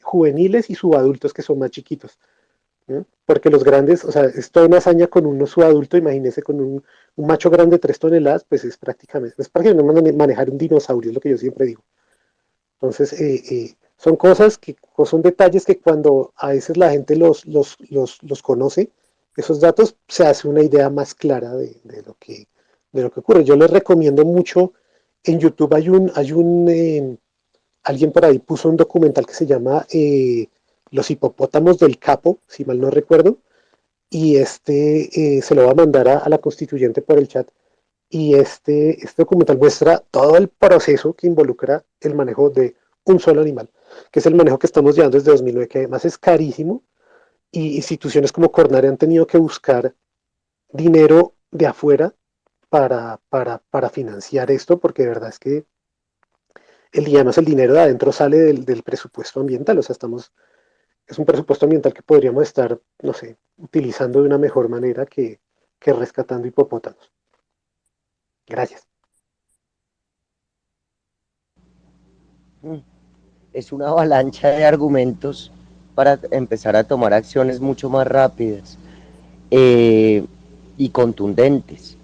juveniles y subadultos que son más chiquitos. ¿No? Porque los grandes, o sea, es toda una hazaña con un subadulto, imagínese con un macho grande de 3 toneladas, pues es prácticamente manejar un dinosaurio, es lo que yo siempre digo. Entonces, son cosas son detalles que cuando a veces la gente los conoce, esos datos, se hace una idea más clara de lo que ocurre. Yo les recomiendo mucho, en YouTube alguien por ahí puso un documental que se llama Los hipopótamos del Capo, si mal no recuerdo, y se lo va a mandar a la constituyente por el chat. Y este documental muestra todo el proceso que involucra el manejo de un solo animal, que es el manejo que estamos llevando desde 2009, que además es carísimo, y instituciones como Cornare han tenido que buscar dinero de afuera para financiar esto, porque de verdad es que además el dinero de adentro sale del presupuesto ambiental, o sea, es un presupuesto ambiental que podríamos estar, no sé, utilizando de una mejor manera que rescatando hipopótamos. Gracias. Es una avalancha de argumentos para empezar a tomar acciones mucho más rápidas eh, y contundentes.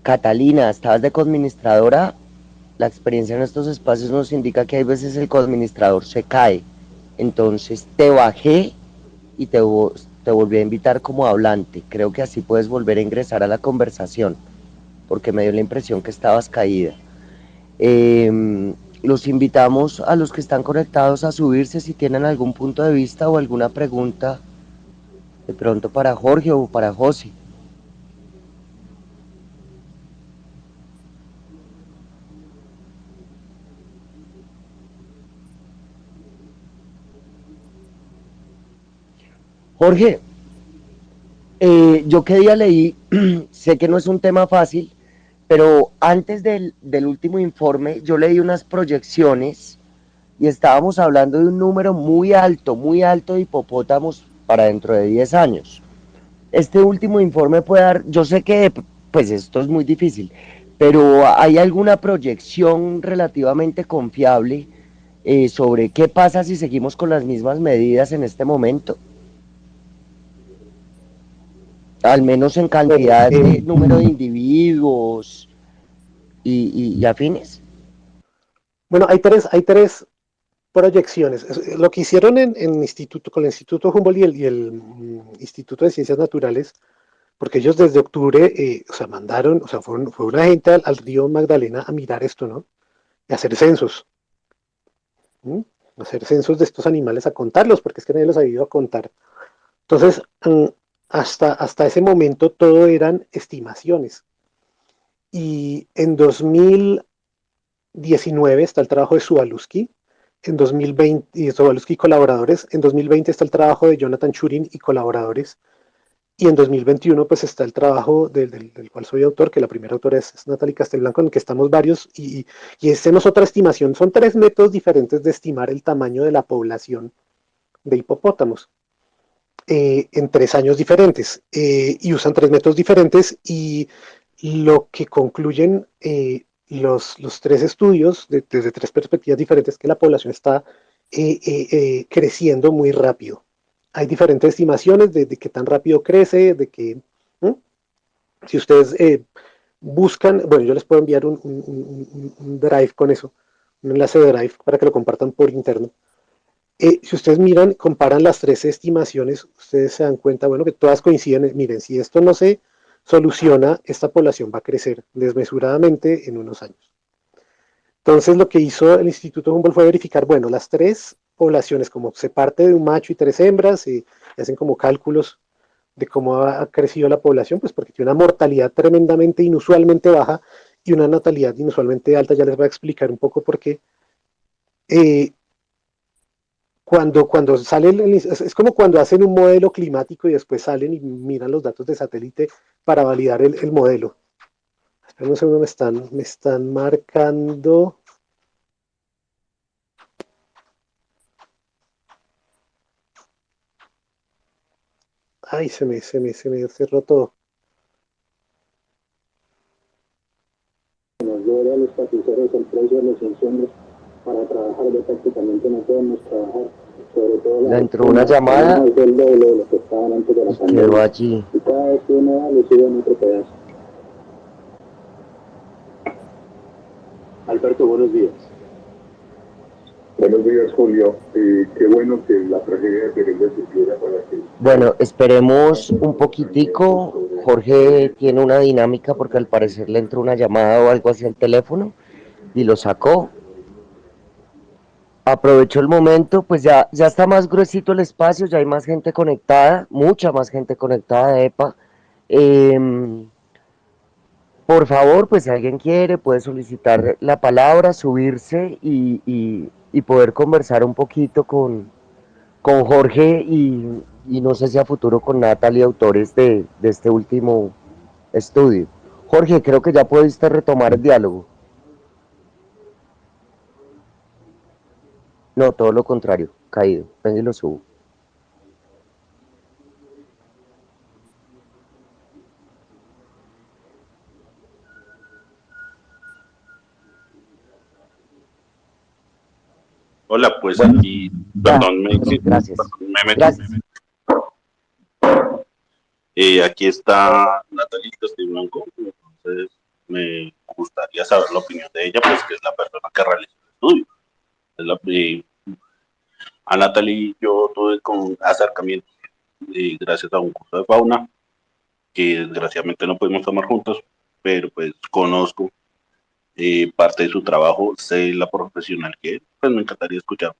Catalina, estabas de coadministradora. La experiencia en estos espacios nos indica que hay veces el coadministrador se cae. Entonces te bajé y te volví a invitar como hablante. Creo que así puedes volver a ingresar a la conversación, porque me dio la impresión que estabas caída. Los invitamos a los que están conectados a subirse si tienen algún punto de vista o alguna pregunta de pronto para Jorge o para José. Jorge, yo qué día leí, sé que no es un tema fácil, pero antes del último informe yo leí unas proyecciones y estábamos hablando de un número muy alto de hipopótamos para dentro de 10 años. Este último informe puede dar, yo sé que pues esto es muy difícil, pero ¿hay alguna proyección relativamente confiable sobre qué pasa si seguimos con las mismas medidas en este momento? Al menos en Bueno, cantidad de número de individuos y afines. bueno, hay tres proyecciones. Lo que hicieron con el Instituto Humboldt y el Instituto de Ciencias Naturales, porque ellos desde octubre, o sea, mandaron, o sea, fue una gente al río Magdalena a mirar esto, ¿no? Y hacer censos. ¿Mm? Hacer censos de estos animales, a contarlos, porque es que nadie los ha ido a contar. Entonces, hasta ese momento todo eran estimaciones. Y en 2019 está el trabajo de Subalusky, en 2020, y Sobolewski y colaboradores, en 2020 está el trabajo de Jonathan Churin y colaboradores, y en 2021 pues está el trabajo del cual soy autor, que la primera autora es Natalie Castelblanco, en el que estamos varios, y esta no es otra estimación, son 3 métodos diferentes de estimar el tamaño de la población de hipopótamos. En 3 años diferentes, y usan 3 métodos diferentes, y lo que concluyen los tres estudios, desde tres perspectivas diferentes, que la población está creciendo muy rápido. Hay diferentes estimaciones de qué tan rápido crece, de que, ¿no? Si ustedes buscan, bueno, yo les puedo enviar un drive con eso, un enlace de drive para que lo compartan por interno. Si ustedes miran, comparan las tres estimaciones, ustedes se dan cuenta, bueno, que todas coinciden. Miren, si esto no se soluciona, esta población va a crecer desmesuradamente en unos años. Entonces, lo que hizo el Instituto Humboldt fue verificar, bueno, las tres poblaciones, como se parte de un macho y tres hembras, y hacen como cálculos de cómo ha crecido la población, pues porque tiene una mortalidad tremendamente inusualmente baja y una natalidad inusualmente alta. Ya les voy a explicar un poco por qué. Eh, cuando sale, es como cuando hacen un modelo climático y después salen y miran los datos de satélite para validar el modelo. Esperen un segundo, me están marcando. Ay, se me cerró todo. Nos dio a los tapiceros el precio de los insumos para trabajar, ya prácticamente no podemos trabajar, sobre todo Le entró una llamada el doble de lo que estaban antes de la y pandemia. quedó allí. Y cada vez que uno va, le suben otro pedazo. Alberto, buenos días. Buenos días, Julio. Qué bueno que la tragedia de Pereira se hiciera para que... Bueno, esperemos un poquitico. Jorge tiene una dinámica porque al parecer le entró una llamada o algo hacia el teléfono y lo sacó. Aprovecho el momento, pues ya está más gruesito el espacio, ya hay más gente conectada, mucha más gente conectada, EPA. Por favor, pues si alguien quiere, puede solicitar la palabra, subirse y poder conversar un poquito con Jorge y no sé si a futuro con Natalie, autores de este último estudio. Jorge, creo que ya pudiste retomar el diálogo. No, todo lo contrario, caído. Venga y lo subo. Hola, pues Bueno, aquí, ya, perdón, gracias. me meto. Gracias. Aquí está Natalie Castillo Blanco, entonces me gustaría saber la opinión de ella, pues que es la persona que realizó el estudio. A Natalie yo tuve con acercamiento gracias a un curso de fauna, que desgraciadamente no pudimos tomar juntos, pero pues conozco parte de su trabajo, sé la profesional que es, pues me encantaría escuchar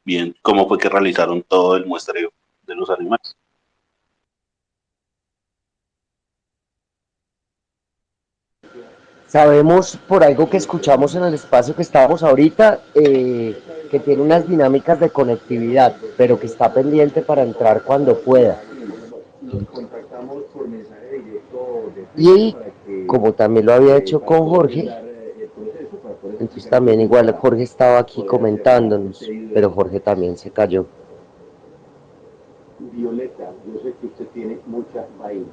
bien cómo fue que realizaron todo el muestreo de los animales. Sabemos por algo que escuchamos en el espacio que estábamos ahorita, que tiene unas dinámicas de conectividad, pero que está pendiente para entrar cuando pueda. Y como también lo había hecho con Jorge, entonces también igual Jorge estaba aquí comentándonos, pero Jorge también se cayó. Violeta, yo sé que usted tiene mucha vaina,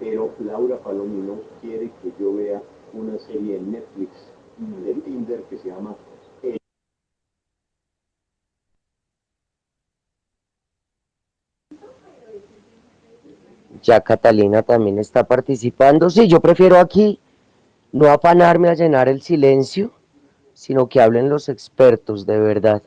pero Laura Palomino quiere que yo vea una serie en Netflix de Tinder que se llama Ya Catalina también está participando. Sí, yo prefiero aquí no afanarme a llenar el silencio, sino que hablen los expertos de verdad.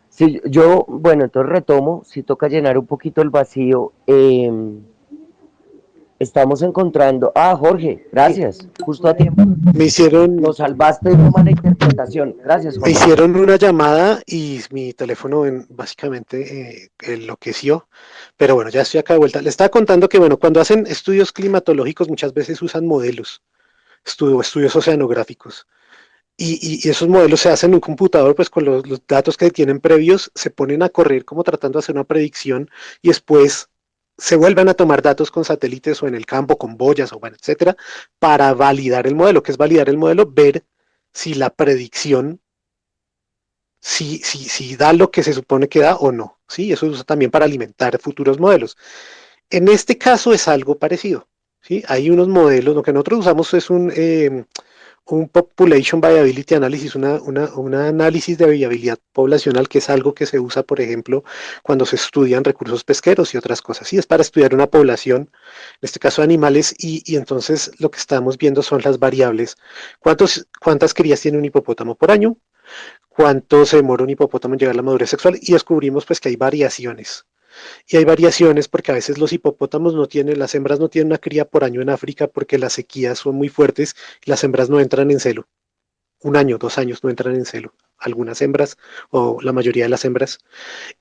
Sí, yo, bueno, entonces retomo, si toca llenar un poquito el vacío. Estamos encontrando. Ah, Jorge, gracias. Justo a tiempo. Me hicieron, Nos salvaste de una mala interpretación. Gracias, me Jorge. hicieron una llamada y mi teléfono básicamente enloqueció. Pero bueno, ya estoy acá de vuelta. Le estaba contando que, bueno, cuando hacen estudios climatológicos muchas veces usan modelos, estudios oceanográficos. Y esos modelos se hacen en un computador, pues con los datos que tienen previos, se ponen a correr como tratando de hacer una predicción y después se vuelven a tomar datos con satélites o en el campo, con boyas o bueno, etcétera, para validar el modelo. ¿Qué es validar el modelo? Ver si la predicción si da lo que se supone que da o no, ¿sí? Eso se usa también para alimentar futuros modelos. En este caso es algo parecido, ¿sí? Hay unos modelos, lo que nosotros usamos es un Population Viability Analysis, un análisis de viabilidad poblacional, que es algo que se usa, por ejemplo, cuando se estudian recursos pesqueros y otras cosas. Sí, es para estudiar una población, en este caso animales, y entonces lo que estamos viendo son las variables. ¿Cuántas crías tiene un hipopótamo por año? ¿Cuánto se demora un hipopótamo en llegar a la madurez sexual? Y descubrimos pues que hay variaciones. Y hay variaciones porque a veces los hipopótamos no tienen, las hembras no tienen una cría por año en África porque las sequías son muy fuertes y las hembras no entran en celo. Un año, 2 años no entran en celo. Algunas hembras o la mayoría de las hembras.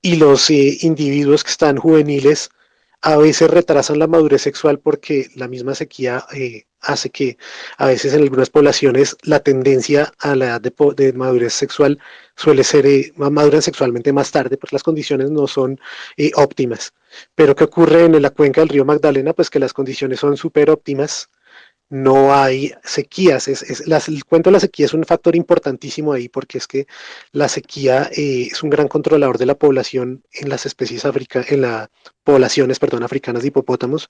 Y los individuos que están juveniles a veces retrasan la madurez sexual porque la misma sequía hace que a veces en algunas poblaciones la tendencia a la edad de madurez sexual suele ser maduran sexualmente más tarde porque las condiciones no son óptimas. Pero ¿qué ocurre en la cuenca del río Magdalena? Pues que las condiciones son súper óptimas, no hay sequías. El cuento de la sequía es un factor importantísimo ahí porque es que la sequía es un gran controlador de la población en las especies africanas, en las poblaciones, perdón, africanas de hipopótamos.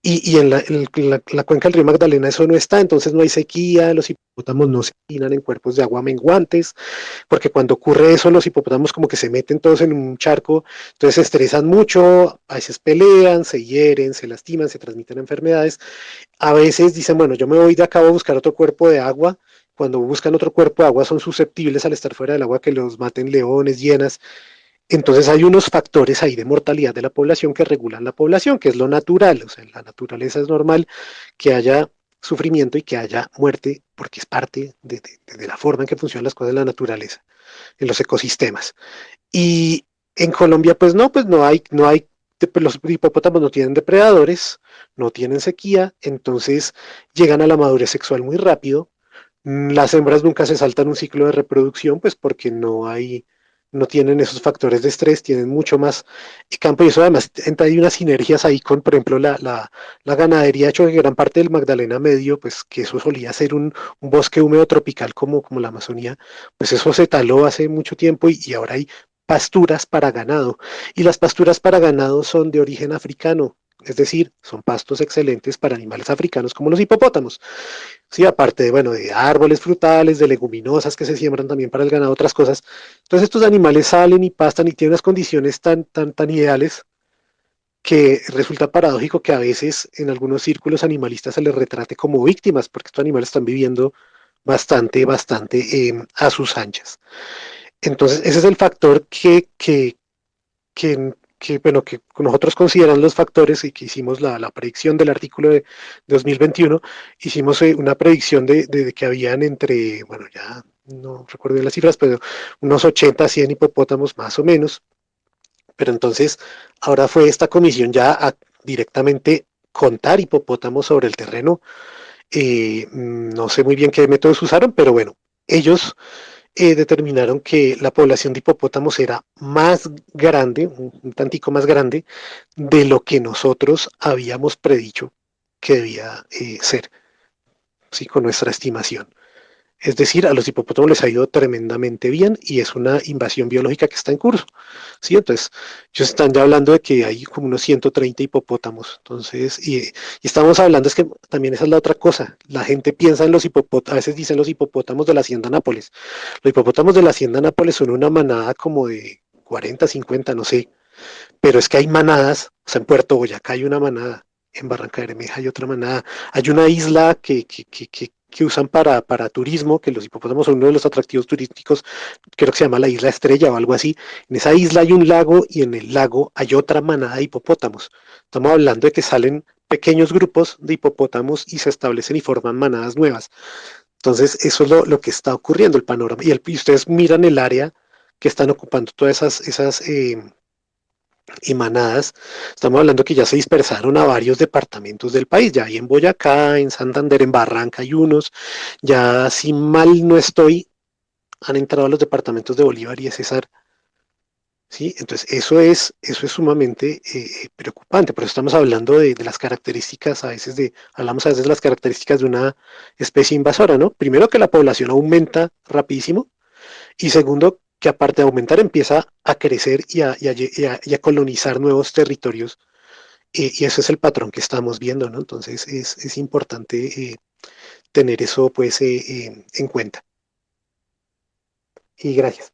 Y en la cuenca del río Magdalena eso no está, entonces no hay sequía, los hipopótamos no se habitan en cuerpos de agua menguantes, porque cuando ocurre eso los hipopótamos como que se meten todos en un charco, entonces se estresan mucho, a veces pelean, se hieren, se lastiman, se transmiten enfermedades. A veces dicen, bueno, yo me voy de acá a buscar otro cuerpo de agua. Cuando buscan otro cuerpo de agua son susceptibles al estar fuera del agua que los maten leones, hienas. Entonces hay unos factores ahí de mortalidad de la población que regulan la población, que es lo natural. O sea, en la naturaleza es normal que haya sufrimiento y que haya muerte, porque es parte de la forma en que funcionan las cosas en la naturaleza, en los ecosistemas. Y en Colombia, pues no hay, pues los hipopótamos no tienen depredadores, no tienen sequía, entonces llegan a la madurez sexual muy rápido. Las hembras nunca se saltan un ciclo de reproducción, pues porque no tienen esos factores de estrés, tienen mucho más campo y eso además hay unas sinergias ahí con, por ejemplo, la ganadería, de hecho que gran parte del Magdalena Medio, pues que eso solía ser un bosque húmedo tropical como la Amazonía, pues eso se taló hace mucho tiempo y ahora hay pasturas para ganado. Y las pasturas para ganado son de origen africano, es decir, son pastos excelentes para animales africanos como los hipopótamos. Sí, aparte de, bueno, de árboles frutales, de leguminosas que se siembran también para el ganado, otras cosas. Entonces estos animales salen y pastan y tienen unas condiciones tan ideales que resulta paradójico que a veces en algunos círculos animalistas se les retrate como víctimas, porque estos animales están viviendo bastante a sus anchas. Entonces ese es el factor bueno, que nosotros consideramos los factores y que hicimos la predicción del artículo de 2021, hicimos una predicción de que habían entre, bueno, ya no recuerdo bien las cifras, pero unos 80 a 100 hipopótamos más o menos. Pero entonces ahora fue esta comisión ya a directamente contar hipopótamos sobre el terreno. No sé muy bien qué métodos usaron, pero bueno, ellos determinaron que la población de hipopótamos era más grande, un tantico más grande, de lo que nosotros habíamos predicho que debía ser, ¿sí? Con nuestra estimación. Es decir, a los hipopótamos les ha ido tremendamente bien y es una invasión biológica que está en curso, ¿sí? Entonces, ellos están ya hablando de que hay como unos 130 hipopótamos. Entonces, y estamos hablando, es que también esa es la otra cosa. La gente piensa en los hipopótamos, a veces dicen los hipopótamos de la Hacienda Nápoles. Los hipopótamos de la Hacienda Nápoles son una manada como de 40, 50, no sé, pero es que hay manadas, o sea, en Puerto Boyacá hay una manada, en Barranca Bermeja hay otra manada, hay una isla que usan para turismo, que los hipopótamos son uno de los atractivos turísticos, creo que se llama la Isla Estrella o algo así. En esa isla hay un lago y en el lago hay otra manada de hipopótamos. Estamos hablando de que salen pequeños grupos de hipopótamos y se establecen y forman manadas nuevas. Entonces, eso es lo que está ocurriendo, el panorama. Y ustedes miran el área que están ocupando todas esas y manadas, estamos hablando que ya se dispersaron a varios departamentos del país, ya hay en Boyacá, en Santander, en Barranca hay unos, ya si mal no estoy, han entrado a los departamentos de Bolívar y de Cesar, ¿sí? Entonces eso es sumamente preocupante, por eso estamos hablando de las características hablamos a veces de las características de una especie invasora, ¿no? Primero que la población aumenta rapidísimo, y segundo, que aparte de aumentar empieza a crecer y a colonizar nuevos territorios. Y eso es el patrón que estamos viendo, ¿no? Entonces es importante tener eso pues en cuenta. Y gracias.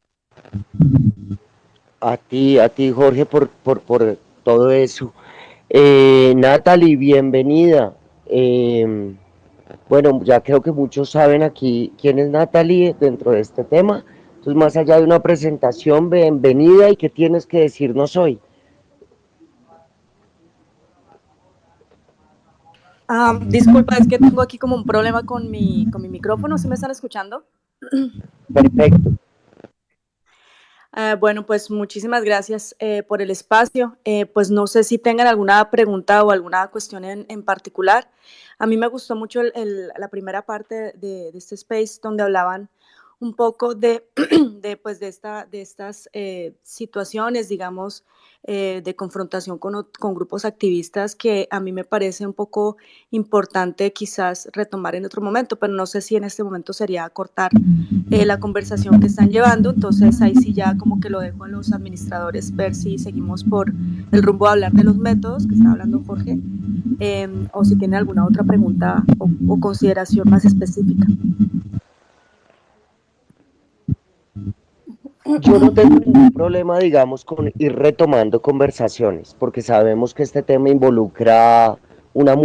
A ti Jorge, por todo eso. Natalie, bienvenida. Bueno, ya creo que muchos saben aquí quién es Natalie dentro de este tema. Entonces, más allá de una presentación, bienvenida y qué tienes que decirnos hoy. Disculpa, es que tengo aquí como un problema con mi micrófono. ¿Sí me están escuchando? Perfecto. Bueno, pues muchísimas gracias por el espacio. Pues no sé si tengan alguna pregunta o alguna cuestión en particular. A mí me gustó mucho la primera parte de este space donde hablaban un poco pues de estas situaciones, digamos, de confrontación con grupos activistas que a mí me parece un poco importante quizás retomar en otro momento, pero no sé si en este momento sería cortar la conversación que están llevando. Entonces ahí sí ya como que lo dejo a los administradores ver si seguimos por el rumbo de hablar de los métodos que está hablando Jorge, o si tiene alguna otra pregunta o consideración más específica. Yo no tengo ningún problema, digamos, con ir retomando conversaciones, porque sabemos que este tema involucra una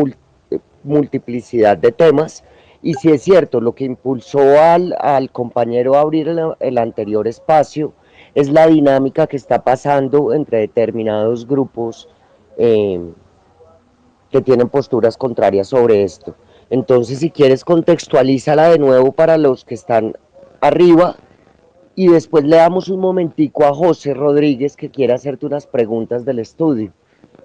multiplicidad de temas. Y si es cierto, lo que impulsó al compañero a abrir el anterior espacio es la dinámica que está pasando entre determinados grupos eh, que tienen posturas contrarias sobre esto. Entonces, si quieres, contextualízala de nuevo para los que están arriba y después le damos un momentico a José Rodríguez que quiere hacerte unas preguntas del estudio.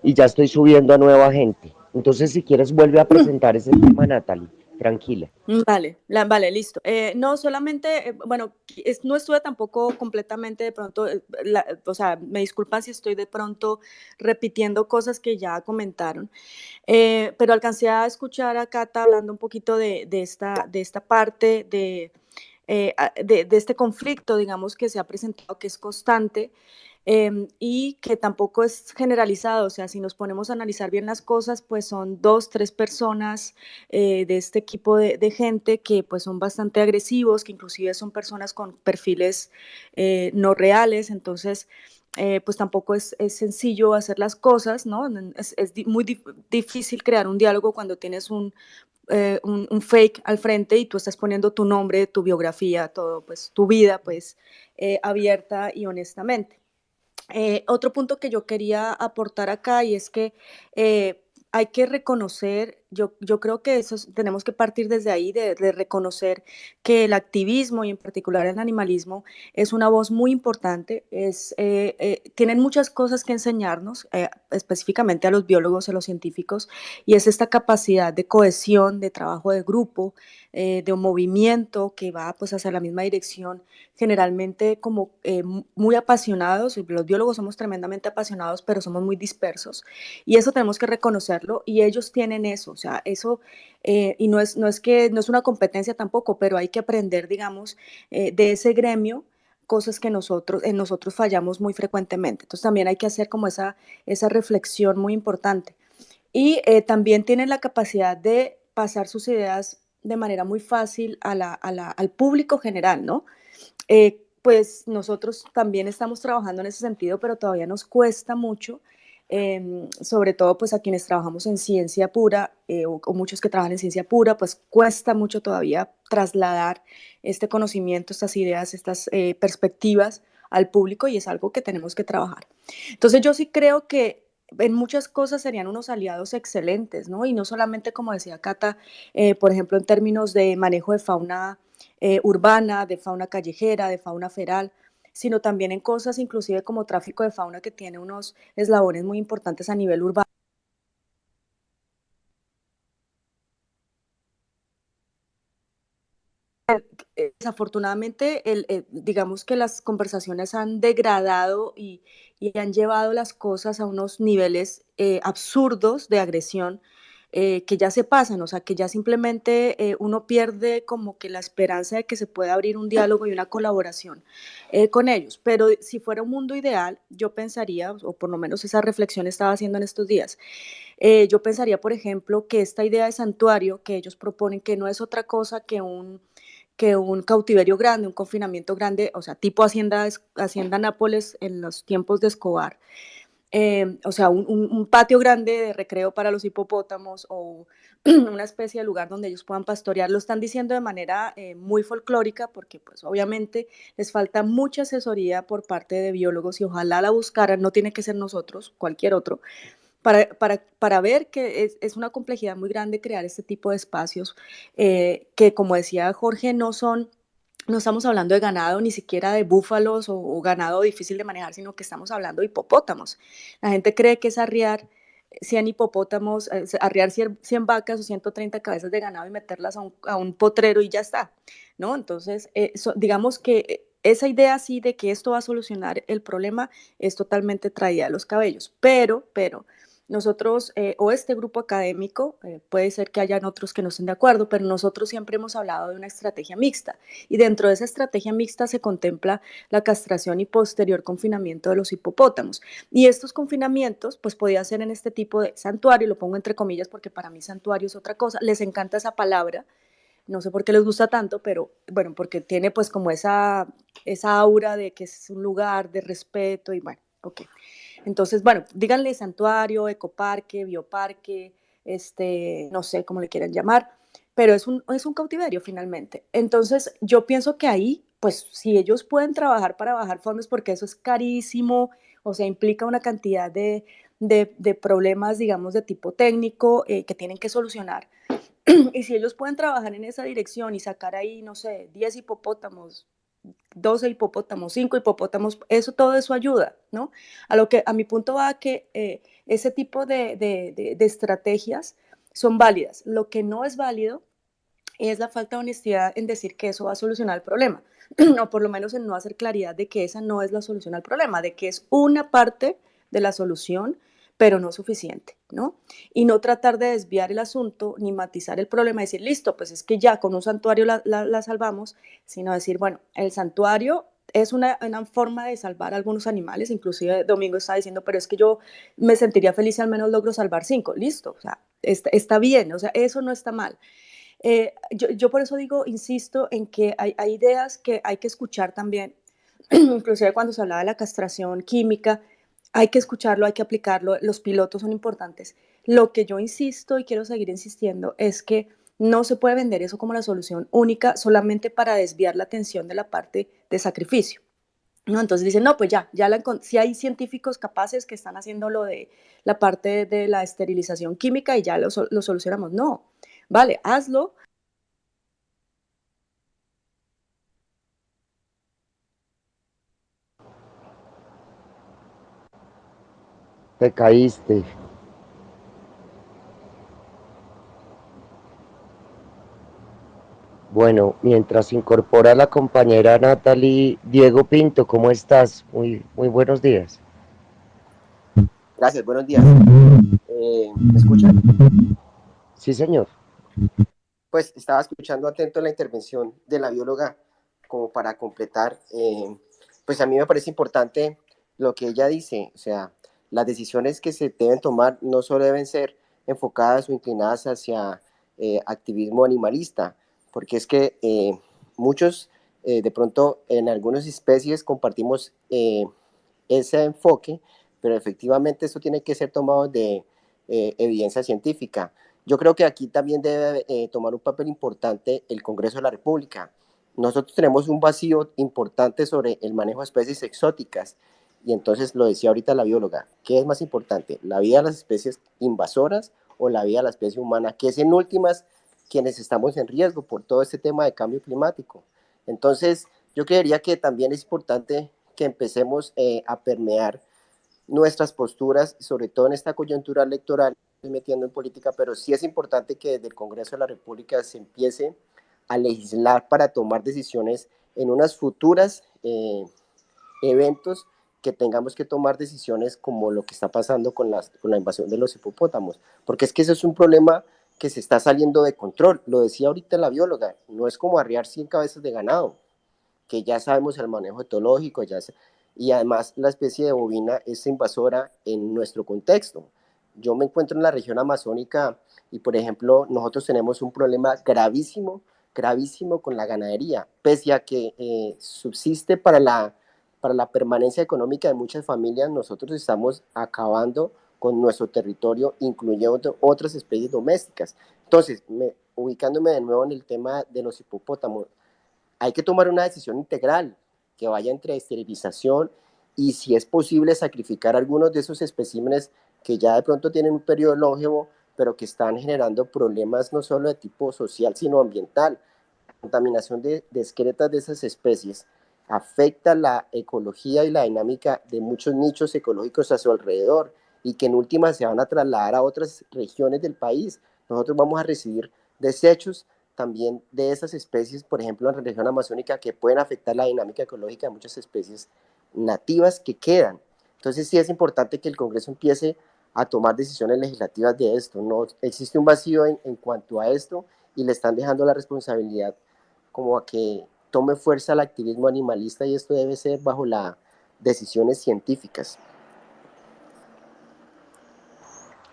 Y ya estoy subiendo a nueva gente. Entonces, si quieres, vuelve a presentar ese tema, Natalie. Tranquila. Vale, listo. No, solamente, bueno, no estuve tampoco completamente de pronto, o sea, me disculpan si estoy de pronto repitiendo cosas que ya comentaron, pero alcancé a escuchar a Cata hablando un poquito de esta parte de este conflicto, digamos, que se ha presentado, que es constante. Y que tampoco es generalizado, o sea, si nos ponemos a analizar bien las cosas, pues son 2, 3 personas de este equipo de gente que pues son bastante agresivos, que inclusive son personas con perfiles no reales. Entonces pues tampoco es sencillo hacer las cosas, ¿no? Es muy difícil crear un diálogo cuando tienes un fake al frente y tú estás poniendo tu nombre, tu biografía, todo, pues tu vida, pues abierta y honestamente. Otro punto que yo quería aportar acá, y es que hay que reconocer, yo creo que tenemos que partir desde ahí, de reconocer que el activismo y en particular el animalismo es una voz muy importante, tienen muchas cosas que enseñarnos, específicamente a los biólogos, a los científicos, y es esta capacidad de cohesión, de trabajo de grupo, de un movimiento que va pues hacia la misma dirección, generalmente como muy apasionados. Los biólogos somos tremendamente apasionados, pero somos muy dispersos, y eso tenemos que reconocerlo, y ellos tienen eso, o sea, eso, y no es una competencia tampoco, pero hay que aprender, digamos, de ese gremio, cosas que en nosotros fallamos muy frecuentemente. Entonces también hay que hacer como esa reflexión muy importante. Y también tienen la capacidad de pasar sus ideas de manera muy fácil al público general, ¿no? Pues nosotros también estamos trabajando en ese sentido, pero todavía nos cuesta mucho, sobre todo pues a quienes trabajamos en ciencia pura, o muchos que trabajan en ciencia pura, pues cuesta mucho todavía trasladar este conocimiento, estas ideas, estas perspectivas al público, y es algo que tenemos que trabajar. Entonces yo sí creo que en muchas cosas serían unos aliados excelentes, ¿no? Y no solamente, como decía Cata, por ejemplo, en términos de manejo de fauna urbana, de fauna callejera, de fauna feral, sino también en cosas inclusive como tráfico de fauna, que tiene unos eslabones muy importantes a nivel urbano. Desafortunadamente, digamos que las conversaciones han degradado y han llevado las cosas a unos niveles absurdos de agresión, que ya se pasan, o sea, que ya simplemente uno pierde como que la esperanza de que se pueda abrir un diálogo y una colaboración con ellos. Pero si fuera un mundo ideal, yo pensaría, o por lo menos esa reflexión estaba haciendo en estos días, yo pensaría, por ejemplo, que esta idea de santuario que ellos proponen, que no es otra cosa que un cautiverio grande, un confinamiento grande, o sea, tipo Hacienda Nápoles en los tiempos de Escobar, o sea, un patio grande de recreo para los hipopótamos o una especie de lugar donde ellos puedan pastorear. Lo están diciendo de manera muy folclórica porque pues obviamente les falta mucha asesoría por parte de biólogos y ojalá la buscaran, no tiene que ser nosotros, cualquier otro, para ver que es una complejidad muy grande crear este tipo de espacios que, como decía Jorge, no estamos hablando de ganado, ni siquiera de búfalos o ganado difícil de manejar, sino que estamos hablando de hipopótamos. La gente cree que es arriar 100 hipopótamos, arriar 100 vacas o 130 cabezas de ganado y meterlas a un potrero y ya está, ¿no? Entonces, digamos que esa idea así de que esto va a solucionar el problema es totalmente traída de los cabellos, pero nosotros o este grupo académico, puede ser que hayan otros que no estén de acuerdo, pero nosotros siempre hemos hablado de una estrategia mixta y dentro de esa estrategia mixta se contempla la castración y posterior confinamiento de los hipopótamos. Y estos confinamientos, pues podía ser en este tipo de santuario, lo pongo entre comillas porque para mí santuario es otra cosa, les encanta esa palabra, no sé por qué les gusta tanto, pero bueno, porque tiene pues como esa aura de que es un lugar de respeto y bueno, ok. Entonces, bueno, díganle santuario, ecoparque, bioparque, no sé cómo le quieran llamar, pero es un cautiverio finalmente. Entonces, yo pienso que ahí, pues si ellos pueden trabajar para bajar fondos, porque eso es carísimo, o sea, implica una cantidad de problemas, digamos, de tipo técnico que tienen que solucionar. Y si ellos pueden trabajar en esa dirección y sacar ahí, no sé, 10 hipopótamos, 12 hipopótamos, 5 hipopótamos, todo eso ayuda, ¿no? A mi punto va que ese tipo de estrategias son válidas. Lo que no es válido es la falta de honestidad en decir que eso va a solucionar el problema, o por lo menos en no hacer claridad de que esa no es la solución al problema, de que es una parte de la solución, pero no suficiente, ¿no? Y no tratar de desviar el asunto ni matizar el problema y decir, listo, pues es que ya con un santuario la salvamos, sino decir, bueno, el santuario es una forma de salvar a algunos animales, inclusive Domingo está diciendo, pero es que yo me sentiría feliz si al menos logro salvar 5, listo, o sea, está bien, o sea, eso no está mal. Yo por eso digo, insisto en que hay ideas que hay que escuchar también, inclusive cuando se hablaba de la castración química, hay que escucharlo, hay que aplicarlo, los pilotos son importantes. Lo que yo insisto y quiero seguir insistiendo es que no se puede vender eso como la solución única solamente para desviar la atención de la parte de sacrificio. ¿No? Entonces dicen, no, pues si hay científicos capaces que están haciendo lo de la parte de la esterilización química y ya lo solucionamos. No, vale, hazlo. Te caíste. Bueno, mientras incorpora la compañera Natalie, Diego Pinto, ¿cómo estás? Muy buenos días. Gracias, buenos días. ¿Me escuchan? Sí, señor. Pues estaba escuchando atento la intervención de la bióloga como para completar. Pues a mí me parece importante lo que ella dice, o sea, las decisiones que se deben tomar no solo deben ser enfocadas o inclinadas hacia activismo animalista, porque es que muchos, de pronto, en algunas especies compartimos ese enfoque, pero efectivamente eso tiene que ser tomado de evidencia científica. Yo creo que aquí también debe tomar un papel importante el Congreso de la República. Nosotros tenemos un vacío importante sobre el manejo de especies exóticas y entonces lo decía ahorita la bióloga, ¿qué es más importante? ¿La vida de las especies invasoras o la vida de la especie humana? Que es en últimas quienes estamos en riesgo por todo este tema de cambio climático. Entonces, yo creería que también es importante que empecemos a permear nuestras posturas, sobre todo en esta coyuntura electoral, metiendo en política, pero sí es importante que desde el Congreso de la República se empiece a legislar para tomar decisiones en unas futuras eventos que tengamos que tomar decisiones como lo que está pasando con la invasión de los hipopótamos, porque es que ese es un problema que se está saliendo de control. Lo decía ahorita la bióloga, no es como arriar 100 cabezas de ganado, que ya sabemos el manejo etológico, y además la especie de bovina es invasora en nuestro contexto. Yo me encuentro en la región amazónica y, por ejemplo, nosotros tenemos un problema gravísimo, gravísimo con la ganadería, pese a que subsiste para la permanencia económica de muchas familias, nosotros estamos acabando con nuestro territorio, incluyendo otras especies domésticas. Entonces, ubicándome de nuevo en el tema de los hipopótamos, hay que tomar una decisión integral que vaya entre esterilización y, si es posible, sacrificar algunos de esos especímenes que ya de pronto tienen un periodo longevo, pero que están generando problemas no solo de tipo social, sino ambiental. La contaminación de excretas de esas especies afecta la ecología y la dinámica de muchos nichos ecológicos a su alrededor, y que en última se van a trasladar a otras regiones del país. Nosotros vamos a recibir desechos también de esas especies, por ejemplo, en la región amazónica, que pueden afectar la dinámica ecológica de muchas especies nativas que quedan. Entonces sí es importante que el Congreso empiece a tomar decisiones legislativas de esto. No existe un vacío en cuanto a esto, y le están dejando la responsabilidad como a que tome fuerza el activismo animalista, y esto debe ser bajo las decisiones científicas.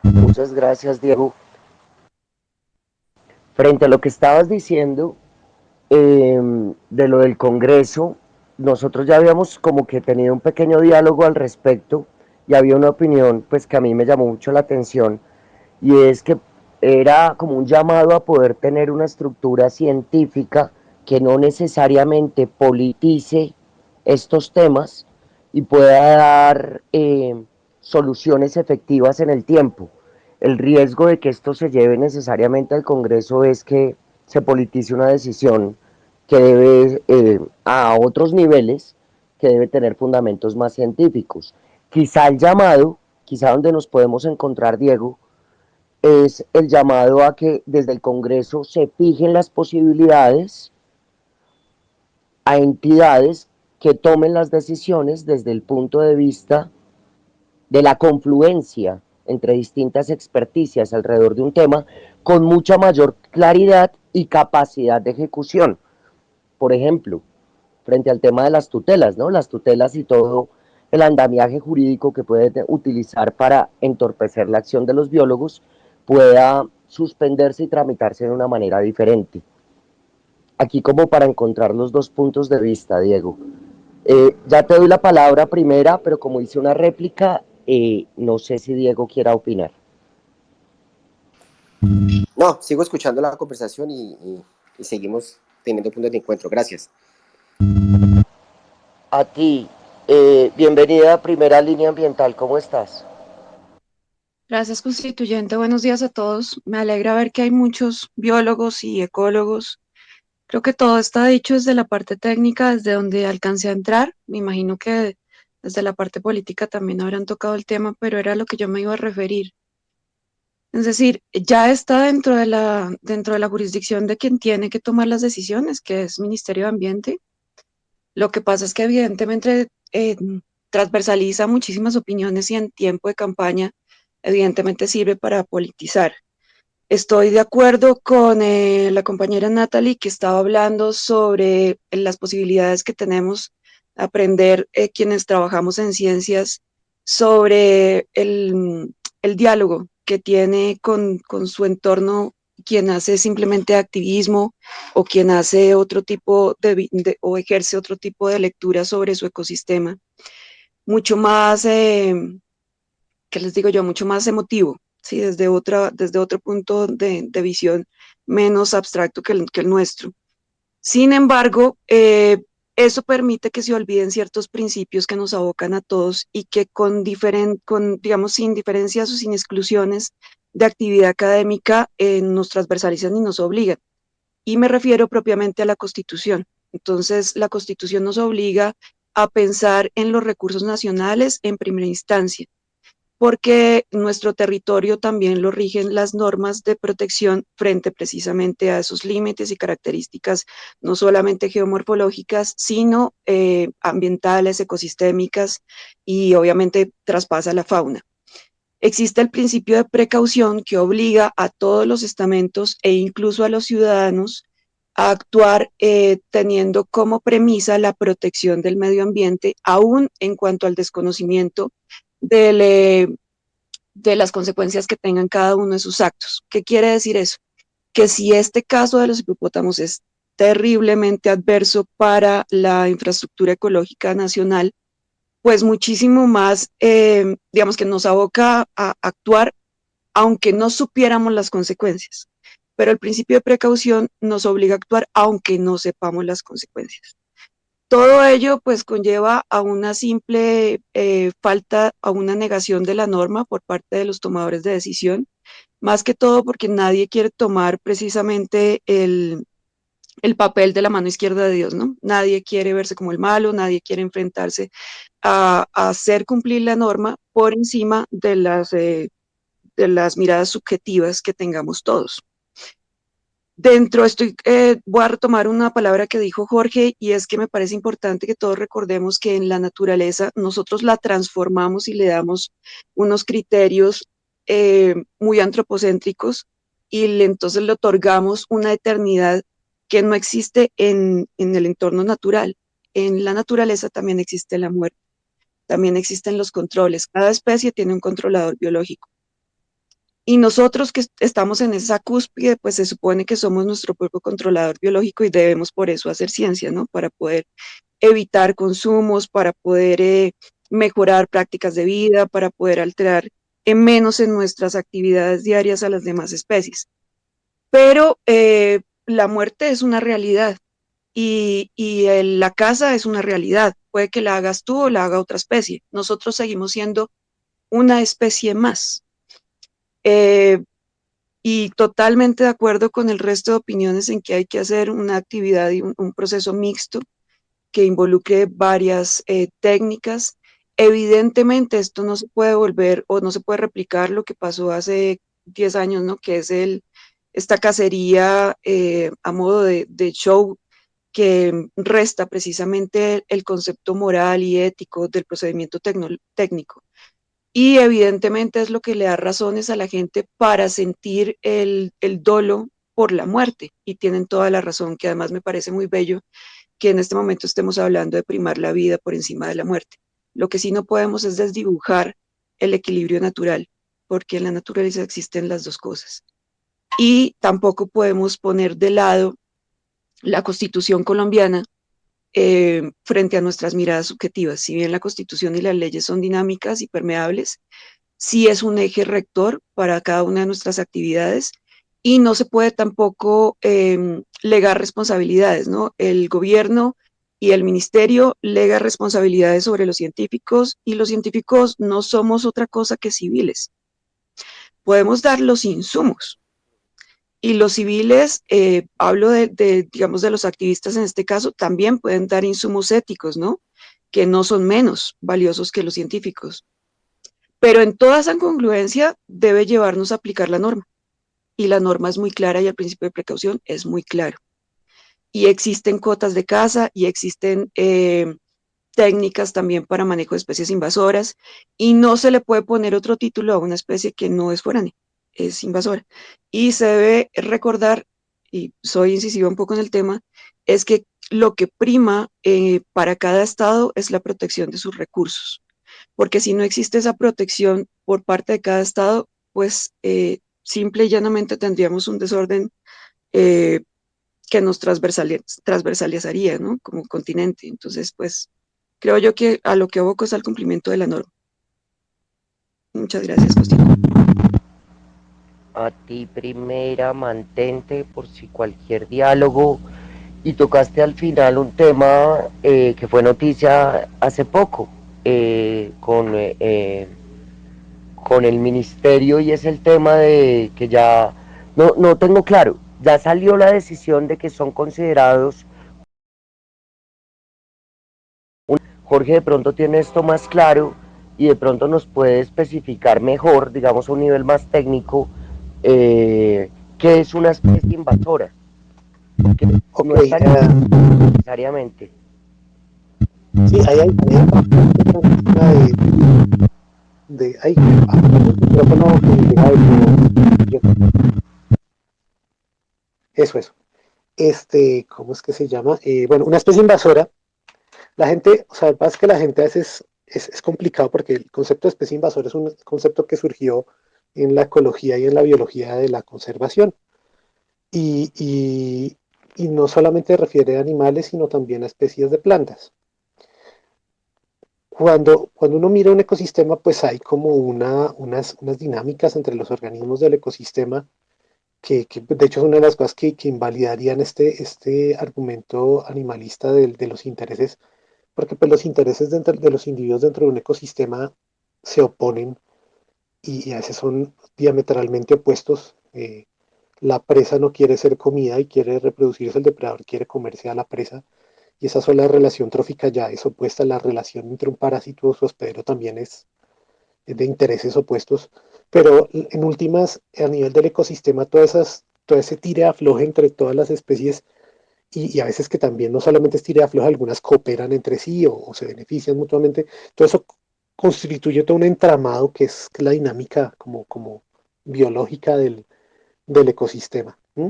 Muchas gracias, Diego. Frente a lo que estabas diciendo de lo del Congreso, nosotros ya habíamos como que tenido un pequeño diálogo al respecto, y había una opinión pues que a mí me llamó mucho la atención, y es que era como un llamado a poder tener una estructura científica que no necesariamente politice estos temas y pueda dar soluciones efectivas en el tiempo. El riesgo de que esto se lleve necesariamente al Congreso es que se politice una decisión que debe a otros niveles, que debe tener fundamentos más científicos. Quizá el llamado, quizá donde nos podemos encontrar, Diego, es el llamado a que desde el Congreso se fijen las posibilidades a entidades que tomen las decisiones desde el punto de vista de la confluencia entre distintas experticias alrededor de un tema, con mucha mayor claridad y capacidad de ejecución. Por ejemplo, frente al tema de las tutelas, ¿no? Las tutelas y todo el andamiaje jurídico que puede utilizar para entorpecer la acción de los biólogos, pueda suspenderse y tramitarse de una manera diferente. Aquí como para encontrar los dos puntos de vista, Diego. Ya te doy la palabra primera, pero como hice una réplica, no sé si Diego quiera opinar. No, sigo escuchando la conversación y seguimos teniendo puntos de encuentro. Gracias. A ti, bienvenida a Primera Línea Ambiental, ¿cómo estás? Gracias, constituyente. Buenos días a todos. Me alegra ver que hay muchos biólogos y ecólogos. Creo que todo está dicho desde la parte técnica, desde donde alcancé a entrar. Me imagino que desde la parte política también habrán tocado el tema, pero era a lo que yo me iba a referir. Es decir, ya está dentro de la jurisdicción de quien tiene que tomar las decisiones, que es Ministerio de Ambiente. Lo que pasa es que evidentemente transversaliza muchísimas opiniones, y en tiempo de campaña evidentemente sirve para politizar. Estoy de acuerdo con la compañera Natalie, que estaba hablando sobre las posibilidades que tenemos de aprender quienes trabajamos en ciencias sobre el diálogo que tiene con su entorno quien hace simplemente activismo, o quien hace otro tipo o ejerce otro tipo de lectura sobre su ecosistema. Mucho más, ¿qué les digo yo? Mucho más emotivo, ¿sí? Desde otro punto de visión menos abstracto que el nuestro. Sin embargo, eso permite que se olviden ciertos principios que nos abocan a todos, y que digamos, sin diferencias o sin exclusiones de actividad académica, nos transversalizan y nos obligan. Y me refiero propiamente a la Constitución. Entonces, la Constitución nos obliga a pensar en los recursos nacionales en primera instancia. porque nuestro territorio también lo rigen las normas de protección frente precisamente a esos límites y características no solamente geomorfológicas, sino ambientales, ecosistémicas y obviamente traspasa la fauna. Existe el principio de precaución que obliga a todos los estamentos e incluso a los ciudadanos a actuar teniendo como premisa la protección del medio ambiente, aún en cuanto al desconocimiento de las consecuencias que tengan cada uno de sus actos. ¿Qué quiere decir eso? Que si este caso de los hipopótamos es terriblemente adverso para la infraestructura ecológica nacional, pues muchísimo más, digamos que nos aboca a actuar aunque no supiéramos las consecuencias. Pero el principio de precaución nos obliga a actuar aunque no sepamos las consecuencias. Todo ello pues conlleva a una simple falta, a una negación de la norma por parte de los tomadores de decisión, más que todo porque nadie quiere tomar precisamente el papel de la mano izquierda de Dios, ¿no? Nadie quiere verse como el malo, nadie quiere enfrentarse a hacer cumplir la norma por encima de las miradas subjetivas que tengamos todos. Voy a retomar una palabra que dijo Jorge, y es que me parece importante que todos recordemos que en la naturaleza nosotros la transformamos y le damos unos criterios muy antropocéntricos y entonces le otorgamos una eternidad que no existe en el entorno natural. En la naturaleza también existe la muerte, también existen los controles. Cada especie tiene un controlador biológico. Y nosotros que estamos en esa cúspide, pues se supone que somos nuestro propio controlador biológico y debemos por eso hacer ciencia, ¿no? Para poder evitar consumos, para poder mejorar prácticas de vida, para poder alterar menos en nuestras actividades diarias a las demás especies. Pero la muerte es una realidad y la caza es una realidad. Puede que la hagas tú o la haga otra especie. Nosotros seguimos siendo una especie más. Y totalmente de acuerdo con el resto de opiniones en que hay que hacer una actividad y un proceso mixto que involucre varias técnicas. Evidentemente esto no se puede volver o no se puede replicar lo que pasó hace 10 años, ¿no? Que es esta cacería a modo de show que resta precisamente el concepto moral y ético del procedimiento técnico. Y evidentemente es lo que le da razones a la gente para sentir el dolo por la muerte. Y tienen toda la razón, que además me parece muy bello que en este momento estemos hablando de primar la vida por encima de la muerte. Lo que sí no podemos es desdibujar el equilibrio natural, porque en la naturaleza existen las dos cosas. Y tampoco podemos poner de lado la Constitución colombiana frente a nuestras miradas subjetivas. Si bien la Constitución y las leyes son dinámicas y permeables, sí es un eje rector para cada una de nuestras actividades y no se puede tampoco legar responsabilidades, ¿no? El gobierno y el ministerio lega responsabilidades sobre los científicos y los científicos no somos otra cosa que civiles. Podemos dar los insumos, y los civiles, hablo digamos, de los activistas en este caso, también pueden dar insumos éticos, ¿no? Que no son menos valiosos que los científicos. Pero en toda esa congruencia debe llevarnos a aplicar la norma. Y la norma es muy clara y el principio de precaución es muy claro. Y existen cotas de caza y existen técnicas también para manejo de especies invasoras y no se le puede poner otro título a una especie que no es foránea, es invasora. Y se debe recordar, y soy incisiva un poco en el tema, es que lo que prima para cada estado es la protección de sus recursos, porque si no existe esa protección por parte de cada estado, pues simple y llanamente tendríamos un desorden que nos transversalizaría, ¿no? Como continente. Entonces, pues, creo yo que a lo que aboco es al cumplimiento de la norma. Muchas gracias, Constitución. A ti primera, mantente por si cualquier diálogo. Y tocaste al final un tema que fue noticia hace poco con el ministerio y es el tema de que ya, no tengo claro, ya salió la decisión de que son considerados. Jorge de pronto tiene esto más claro y de pronto nos puede especificar mejor, digamos a un nivel más técnico, qué es una especie invasora, que Ok, no es tan necesariamente. sí, hay ay, el micrófono que llega eso. ¿Cómo es que se llama? Bueno, una especie invasora. La gente, o sea, lo que pasa es que la gente a veces es complicado porque el concepto de especie invasora es un concepto que surgió en la ecología y en la biología de la conservación. Y, y, y no solamente refiere a animales, sino también a especies de plantas. Cuando uno mira un ecosistema, pues hay como unas dinámicas entre los organismos del ecosistema que de hecho es una de las cosas que invalidarían este argumento animalista de los intereses, porque pues los intereses de los individuos dentro de un ecosistema se oponen y a veces son diametralmente opuestos. La presa no quiere ser comida y quiere reproducirse, el depredador quiere comerse a la presa, y esa sola relación trófica ya es opuesta a la relación entre un parásito y su hospedero, también es de intereses opuestos, pero en últimas, a nivel del ecosistema, todo ese tire afloje entre todas las especies y a veces que también no solamente es tire afloje, algunas cooperan entre sí o se benefician mutuamente, todo eso constituye todo un entramado que es la dinámica como biológica del ecosistema. ¿Mm?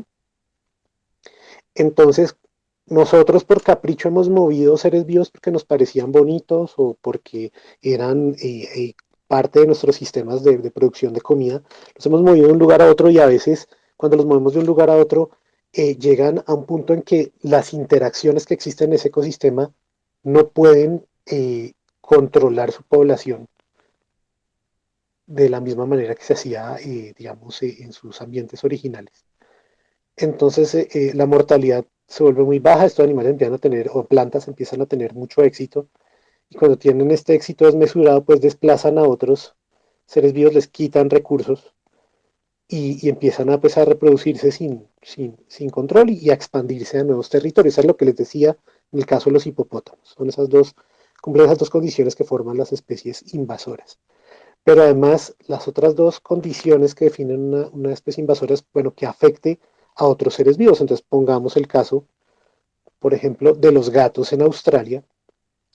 Entonces, nosotros por capricho hemos movido seres vivos porque nos parecían bonitos o porque eran parte de nuestros sistemas de producción de comida. Los hemos movido de un lugar a otro y a veces cuando los movemos de un lugar a otro llegan a un punto en que las interacciones que existen en ese ecosistema no pueden controlar su población de la misma manera que se hacía, digamos, en sus ambientes originales. Entonces la mortalidad se vuelve muy baja, estos animales empiezan a tener, o plantas empiezan a tener mucho éxito, y cuando tienen este éxito desmesurado, pues desplazan a otros seres vivos, les quitan recursos y empiezan pues, a reproducirse sin control y a expandirse a nuevos territorios. Eso es lo que les decía en el caso de los hipopótamos. Son cumplen esas dos condiciones que forman las especies invasoras. Pero además, las otras dos condiciones que definen una especie invasora es, bueno, que afecte a otros seres vivos. Entonces, pongamos el caso, por ejemplo, de los gatos en Australia.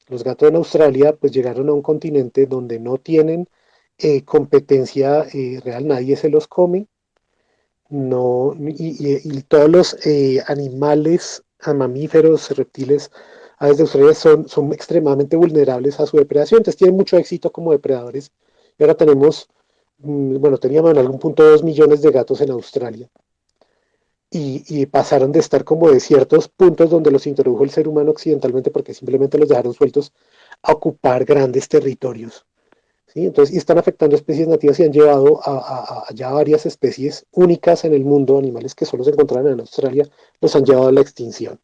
Los gatos en Australia, pues llegaron a un continente donde no tienen competencia real, nadie se los come, no, y todos los animales, mamíferos, reptiles, aves de Australia son extremadamente vulnerables a su depredación, entonces tienen mucho éxito como depredadores. Y ahora tenemos, bueno, teníamos en algún punto 2 millones de gatos en Australia. Y pasaron de estar como de ciertos puntos donde los introdujo el ser humano accidentalmente porque simplemente los dejaron sueltos a ocupar grandes territorios. ¿Sí? Entonces, y están afectando especies nativas y han llevado a ya varias especies únicas en el mundo, animales que solo se encontraban en Australia, los han llevado a la extinción.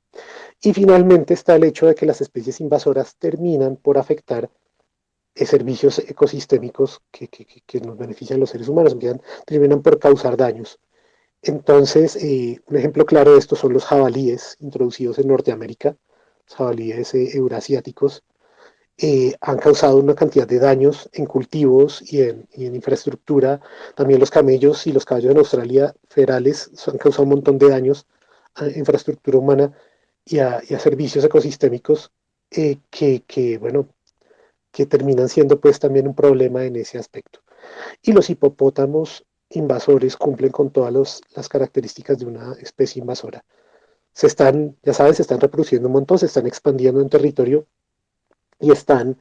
Y finalmente está el hecho de que las especies invasoras terminan por afectar servicios ecosistémicos que nos benefician a los seres humanos, terminan por causar daños. Entonces, un ejemplo claro de esto son los jabalíes introducidos en Norteamérica, los jabalíes eurasiáticos, han causado una cantidad de daños en cultivos y en infraestructura. También los camellos y los caballos en Australia ferales han causado un montón de daños a infraestructura humana y a servicios ecosistémicos bueno, que terminan siendo pues también un problema en ese aspecto. Y los hipopótamos invasores cumplen con todas las características de una especie invasora. Ya sabes, se están reproduciendo un montón, se están expandiendo en territorio y están,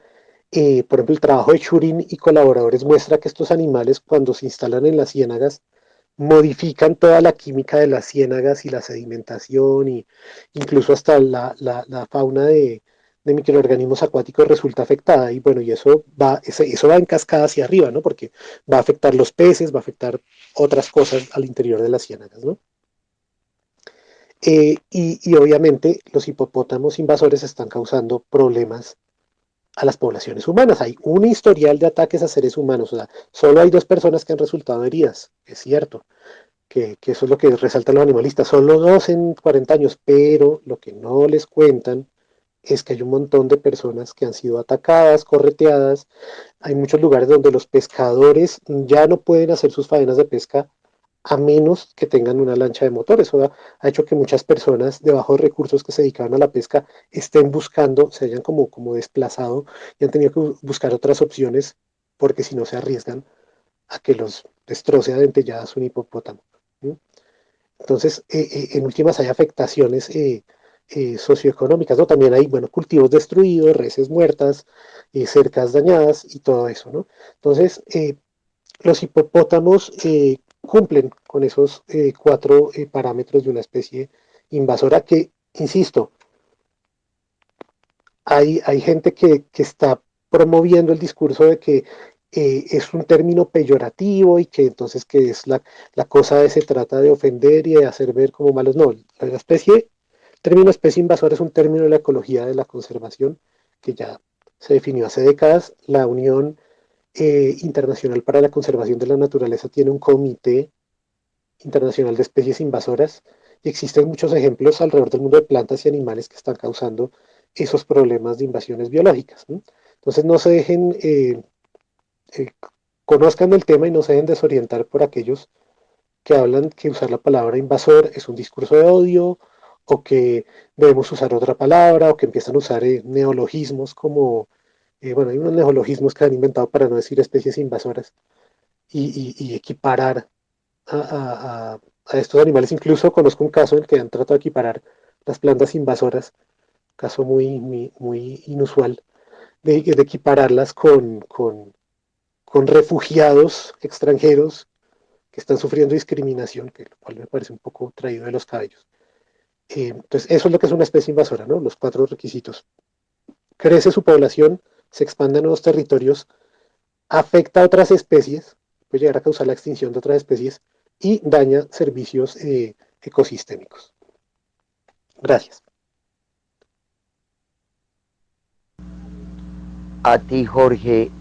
por ejemplo, el trabajo de Turing y colaboradores muestra que estos animales cuando se instalan en las ciénagas modifican toda la química de las ciénagas y la sedimentación y incluso hasta la fauna de microorganismos acuáticos resulta afectada y bueno, y eso va en cascada hacia arriba, ¿no? Porque va a afectar los peces, va a afectar otras cosas al interior de las ciénagas, ¿no? Y obviamente los hipopótamos invasores están causando problemas a las poblaciones humanas. Hay un historial de ataques a seres humanos, o sea, solo hay 2 personas que han resultado heridas, es cierto, que eso es lo que resaltan los animalistas, solo 2 en 40 años, pero lo que no les cuentan es que hay un montón de personas que han sido atacadas, correteadas. Hay muchos lugares donde los pescadores ya no pueden hacer sus faenas de pesca a menos que tengan una lancha de motor. Eso ha hecho que muchas personas de bajos recursos que se dedicaban a la pesca estén buscando, se hayan como desplazado y han tenido que buscar otras opciones porque si no se arriesgan a que los destroce a dentelladas un hipopótamo. ¿Sí? Entonces, en últimas hay afectaciones socioeconómicas, ¿no? También hay, bueno, cultivos destruidos, reses muertas, cercas dañadas y todo eso, ¿no? Entonces, los hipopótamos cumplen con esos cuatro parámetros de una especie invasora que, insisto, hay gente que está promoviendo el discurso de que es un término peyorativo y que entonces que es la cosa de se trata de ofender y de hacer ver como malos. No, la especie, el término especie invasora es un término de la ecología de la conservación que ya se definió hace décadas. La Unión Internacional para la Conservación de la Naturaleza tiene un comité internacional de especies invasoras y existen muchos ejemplos alrededor del mundo de plantas y animales que están causando esos problemas de invasiones biológicas, ¿no? Entonces no se dejen, eh, conozcan el tema y no se dejen desorientar por aquellos que hablan que usar la palabra invasor es un discurso de odio o que debemos usar otra palabra o que empiezan a usar neologismos como, bueno, hay unos neologismos que han inventado para no decir especies invasoras y equiparar a estos animales. Incluso conozco un caso en el que han tratado de equiparar las plantas invasoras, caso muy inusual, de equipararlas con refugiados extranjeros que están sufriendo discriminación, que lo cual me parece un poco traído de los cabellos. Entonces, eso es lo que es una especie invasora, ¿no? Los cuatro requisitos. Crece su población, se expande a nuevos territorios, afecta a otras especies, puede llegar a causar la extinción de otras especies y daña servicios ecosistémicos. Gracias. A ti, Jorge.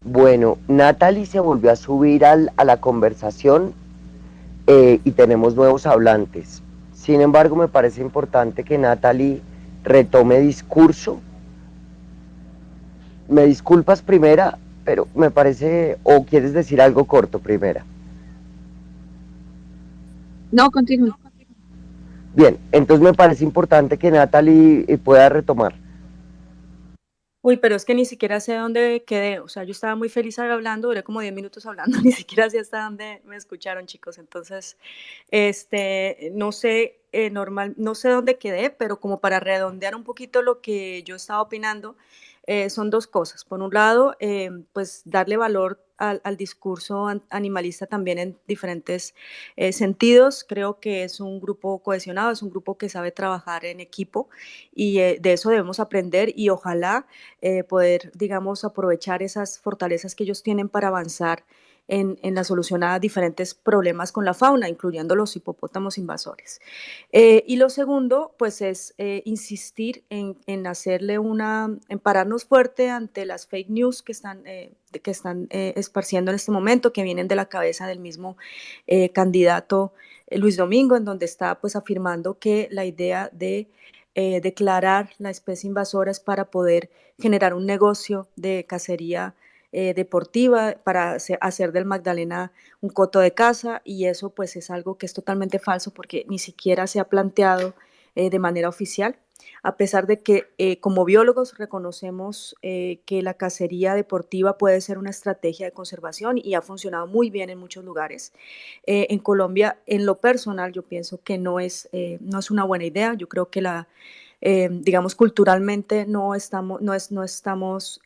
Bueno, Natalie se volvió a subir a la conversación y tenemos nuevos hablantes. Sin embargo, me parece importante que Natalie retome discurso. Me disculpas primera, pero me parece, o quieres decir algo corto primera. No, continúe. Bien, entonces me parece importante que Natalie pueda retomar. Uy, pero es que ni siquiera sé dónde quedé. O sea, yo estaba muy feliz hablando, duré como 10 minutos hablando, ni siquiera sé hasta dónde me escucharon, chicos. Entonces, no sé, no sé dónde quedé, pero como para redondear un poquito lo que yo estaba opinando, son dos cosas. Por un lado, pues darle valor al discurso animalista también en diferentes sentidos. Creo que es un grupo cohesionado, es un grupo que sabe trabajar en equipo y de eso debemos aprender y ojalá poder, digamos, aprovechar esas fortalezas que ellos tienen para avanzar en la solución a diferentes problemas con la fauna, incluyendo los hipopótamos invasores. Y lo segundo, pues es insistir en hacerle en pararnos fuerte ante las fake news que están esparciendo en este momento, que vienen de la cabeza del mismo candidato Luis Domingo, en donde está pues afirmando que la idea de declarar la especie invasora es para poder generar un negocio de cacería deportiva, para hacer del Magdalena un coto de caza, y eso pues es algo que es totalmente falso porque ni siquiera se ha planteado de manera oficial, a pesar de que como biólogos reconocemos que la cacería deportiva puede ser una estrategia de conservación y ha funcionado muy bien en muchos lugares. En Colombia, en lo personal, yo pienso que no es una buena idea. Yo creo que digamos, culturalmente no estamos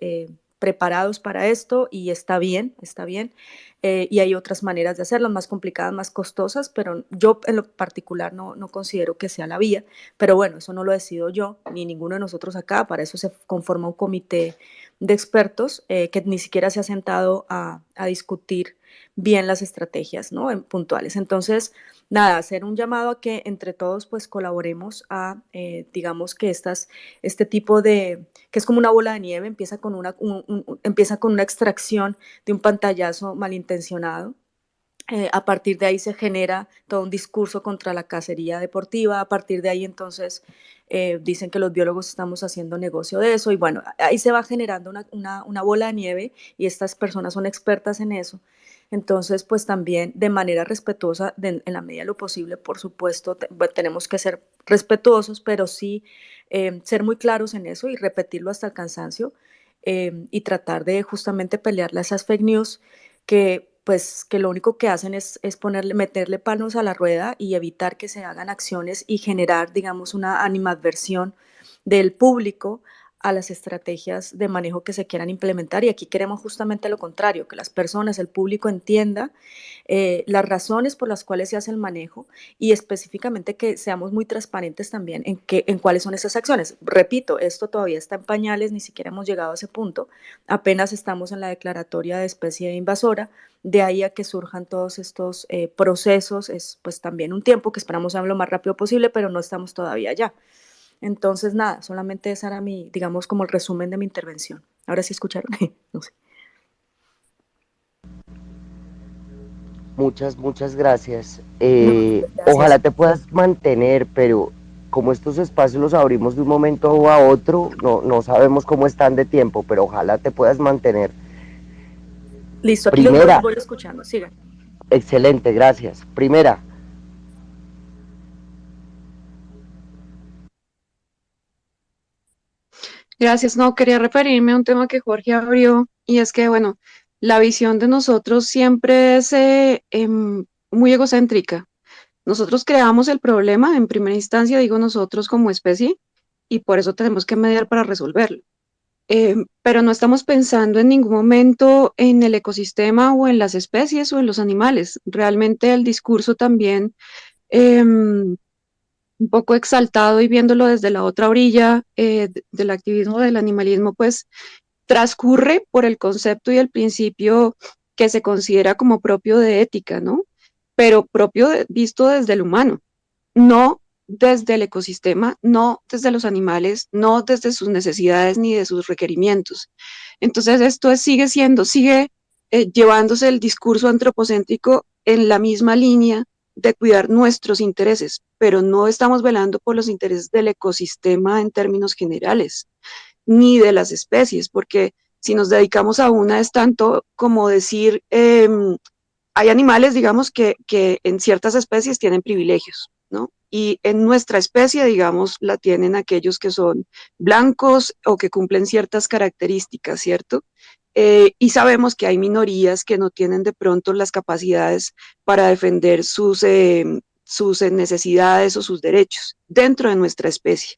preparados para esto y está bien, está bien. Y hay otras maneras de hacerlo, más complicadas, más costosas, pero yo en lo particular no considero que sea la vía. Pero bueno, eso no lo decido yo, ni ninguno de nosotros acá. Para eso se conforma un comité de expertos que ni siquiera se ha sentado a discutir bien las estrategias, ¿no? Puntuales. Entonces, nada, hacer un llamado a que entre todos pues colaboremos a, digamos que este tipo que es como una bola de nieve, empieza con una extracción de un pantallazo malintencionado A partir de ahí se genera todo un discurso contra la cacería deportiva. A partir de ahí entonces dicen que los biólogos estamos haciendo negocio de eso y bueno, ahí se va generando una bola de nieve y estas personas son expertas en eso. Entonces, pues también de manera respetuosa, en la medida de lo posible, por supuesto, tenemos que ser respetuosos, pero sí ser muy claros en eso y repetirlo hasta el cansancio y tratar de justamente pelearle a esas fake news que pues que lo único que hacen es meterle palos a la rueda y evitar que se hagan acciones y generar, digamos, una animadversión del público a las estrategias de manejo que se quieran implementar. Y aquí queremos justamente lo contrario, que las personas, el público entienda las razones por las cuales se hace el manejo y específicamente que seamos muy transparentes también en cuáles son esas acciones. Repito, esto todavía está en pañales, ni siquiera hemos llegado a ese punto, apenas estamos en la declaratoria de especie invasora, de ahí a que surjan todos estos procesos, es pues también un tiempo que esperamos sea lo más rápido posible, pero no estamos todavía allá. Entonces, nada, solamente esa era mi, digamos, como el resumen de mi intervención. Ahora sí escucharon, no sé. Muchas gracias. No, gracias. Ojalá te puedas mantener, pero como estos espacios los abrimos de un momento a otro, no sabemos cómo están de tiempo, pero ojalá te puedas mantener. Listo, aquí los Primera, voy escuchando, sigan. excelente, gracias. Primera, Gracias. No, quería referirme a un tema que Jorge abrió y es que, bueno, la visión de nosotros siempre es muy egocéntrica. Nosotros creamos el problema en primera instancia, digo nosotros como especie, y por eso tenemos que mediar para resolverlo. Pero no estamos pensando en ningún momento en el ecosistema o en las especies o en los animales. Realmente el discurso también em, un poco exaltado y viéndolo desde la otra orilla del activismo del animalismo, pues transcurre por el concepto y el principio que se considera como propio de ética, ¿no? Pero visto desde el humano, no desde el ecosistema, no desde los animales, no desde sus necesidades ni de sus requerimientos. Entonces sigue llevándose el discurso antropocéntrico en la misma línea de cuidar nuestros intereses, pero no estamos velando por los intereses del ecosistema en términos generales, ni de las especies, porque si nos dedicamos a una es tanto como decir, hay animales, digamos, que en ciertas especies tienen privilegios, ¿no? Y en nuestra especie, digamos, la tienen aquellos que son blancos o que cumplen ciertas características, ¿cierto? Y sabemos que hay minorías que no tienen de pronto las capacidades para defender sus necesidades o sus derechos dentro de nuestra especie.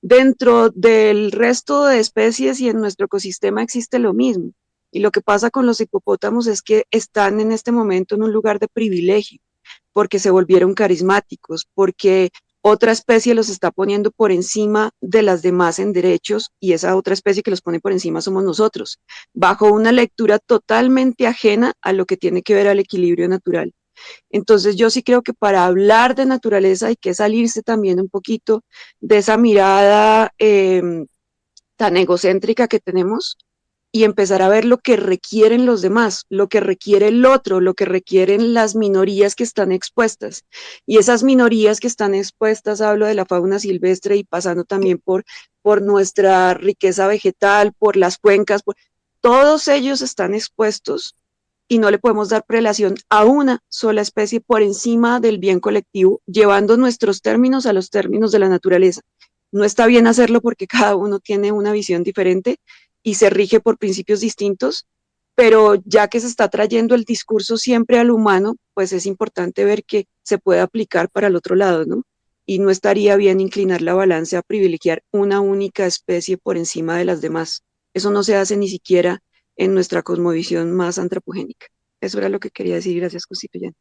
Dentro del resto de especies y en nuestro ecosistema existe lo mismo. Y lo que pasa con los hipopótamos es que están en este momento en un lugar de privilegio, porque se volvieron carismáticos, porque otra especie los está poniendo por encima de las demás en derechos y esa otra especie que los pone por encima somos nosotros, bajo una lectura totalmente ajena a lo que tiene que ver al equilibrio natural. Entonces yo sí creo que para hablar de naturaleza hay que salirse también un poquito de esa mirada tan egocéntrica que tenemos y empezar a ver lo que requieren los demás, lo que requiere el otro, lo que requieren las minorías que están expuestas. Y esas minorías que están expuestas, hablo de la fauna silvestre y pasando también por nuestra riqueza vegetal, por las cuencas, todos ellos están expuestos y no le podemos dar prelación a una sola especie por encima del bien colectivo, llevando nuestros términos a los términos de la naturaleza. No está bien hacerlo porque cada uno tiene una visión diferente y se rige por principios distintos, pero ya que se está trayendo el discurso siempre al humano, pues es importante ver que se puede aplicar para el otro lado, ¿no? Y no estaría bien inclinar la balanza a privilegiar una única especie por encima de las demás. Eso no se hace ni siquiera en nuestra cosmovisión más antropogénica. Eso era lo que quería decir. Gracias, constituyente.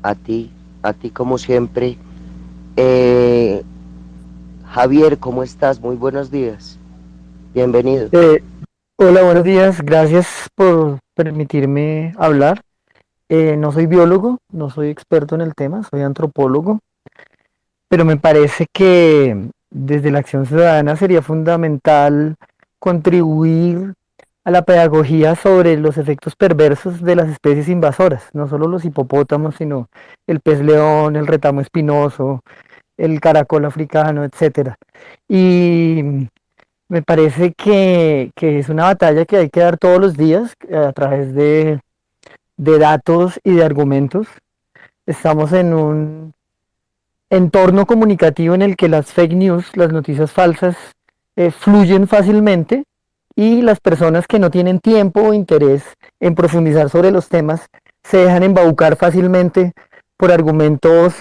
a ti como siempre. Javier, ¿cómo estás? Muy buenos días. Bienvenido. Hola, buenos días. Gracias por permitirme hablar. No soy biólogo, no soy experto en el tema, soy antropólogo, pero me parece que desde la acción ciudadana sería fundamental contribuir a la pedagogía sobre los efectos perversos de las especies invasoras, no solo los hipopótamos, sino el pez león, el retamo espinoso, el caracol africano, etcétera. Y me parece que es una batalla que hay que dar todos los días a través de datos y de argumentos. Estamos en un entorno comunicativo en el que las fake news, las noticias falsas, fluyen fácilmente y las personas que no tienen tiempo o interés en profundizar sobre los temas se dejan embaucar fácilmente por argumentos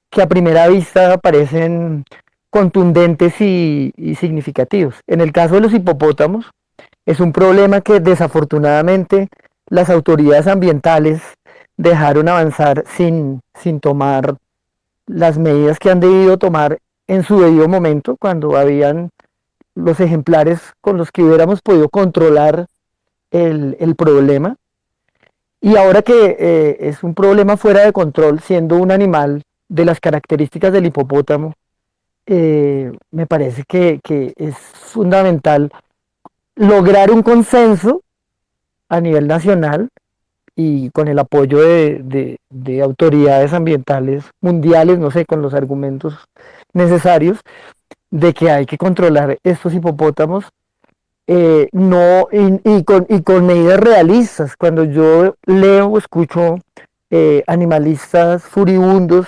que a primera vista parecen contundentes y significativos. En el caso de los hipopótamos, es un problema que desafortunadamente las autoridades ambientales dejaron avanzar sin tomar las medidas que han debido tomar en su debido momento, cuando habían los ejemplares con los que hubiéramos podido controlar el problema. Y ahora que es un problema fuera de control, siendo un animal de las características del hipopótamo, me parece que es fundamental lograr un consenso a nivel nacional y con el apoyo de autoridades ambientales mundiales, no sé, con los argumentos necesarios, de que hay que controlar estos hipopótamos, no, y con medidas realistas. Cuando yo leo o escucho animalistas furibundos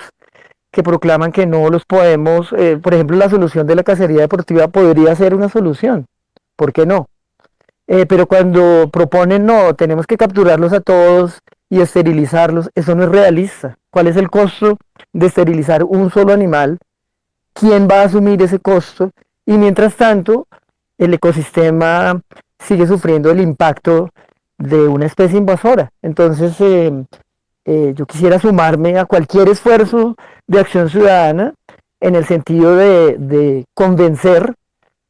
que proclaman que no los podemos, por ejemplo, la solución de la cacería deportiva podría ser una solución, ¿por qué no? Pero cuando proponen, no, tenemos que capturarlos a todos y esterilizarlos, eso no es realista. ¿Cuál es el costo de esterilizar un solo animal? ¿Quién va a asumir ese costo? Y mientras tanto, el ecosistema sigue sufriendo el impacto de una especie invasora. Entonces, yo quisiera sumarme a cualquier esfuerzo de acción ciudadana en el sentido de convencer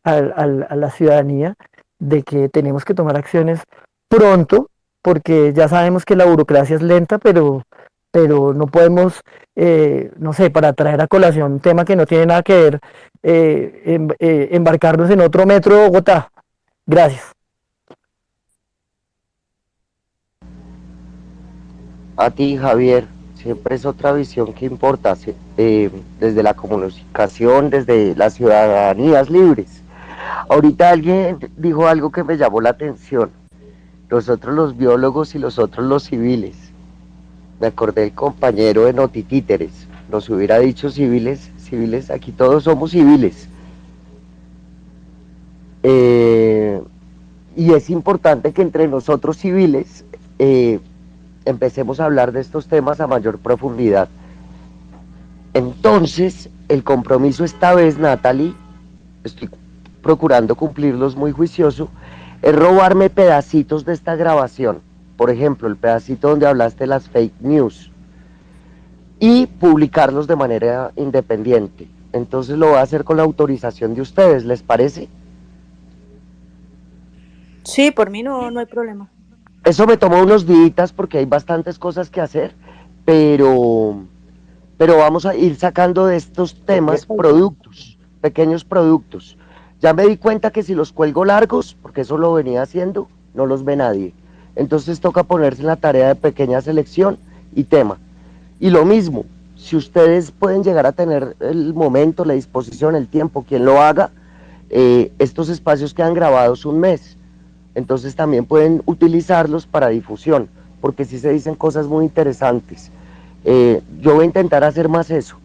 a la ciudadanía de que tenemos que tomar acciones pronto, porque ya sabemos que la burocracia es lenta, pero no podemos, no sé, para traer a colación un tema que no tiene nada que ver, embarcarnos en otro metro de Bogotá. Gracias. A ti, Javier, siempre es otra visión que importa, desde la comunicación, desde las ciudadanías libres. Ahorita alguien dijo algo que me llamó la atención. Nosotros los biólogos y los otros los civiles. Me acordé del compañero de Notitíteres. Nos hubiera dicho civiles, civiles, aquí todos somos civiles. Y es importante que entre nosotros civiles empecemos a hablar de estos temas a mayor profundidad. Entonces, el compromiso esta vez, Natalie, estoy procurando cumplirlos muy juicioso, es robarme pedacitos de esta grabación. Por ejemplo, el pedacito donde hablaste de las fake news y publicarlos de manera independiente. Entonces lo voy a hacer con la autorización de ustedes, ¿les parece? Sí, por mí no hay problema. Eso me tomó unos días porque hay bastantes cosas que hacer, pero vamos a ir sacando de estos temas productos, pequeños productos. Ya me di cuenta que si los cuelgo largos, porque eso lo venía haciendo, no los ve nadie. Entonces toca ponerse en la tarea de pequeña selección y tema. Y lo mismo, si ustedes pueden llegar a tener el momento, la disposición, el tiempo, quien lo haga, estos espacios quedan grabados un mes. Entonces también pueden utilizarlos para difusión, porque sí se dicen cosas muy interesantes. Yo voy a intentar hacer más eso,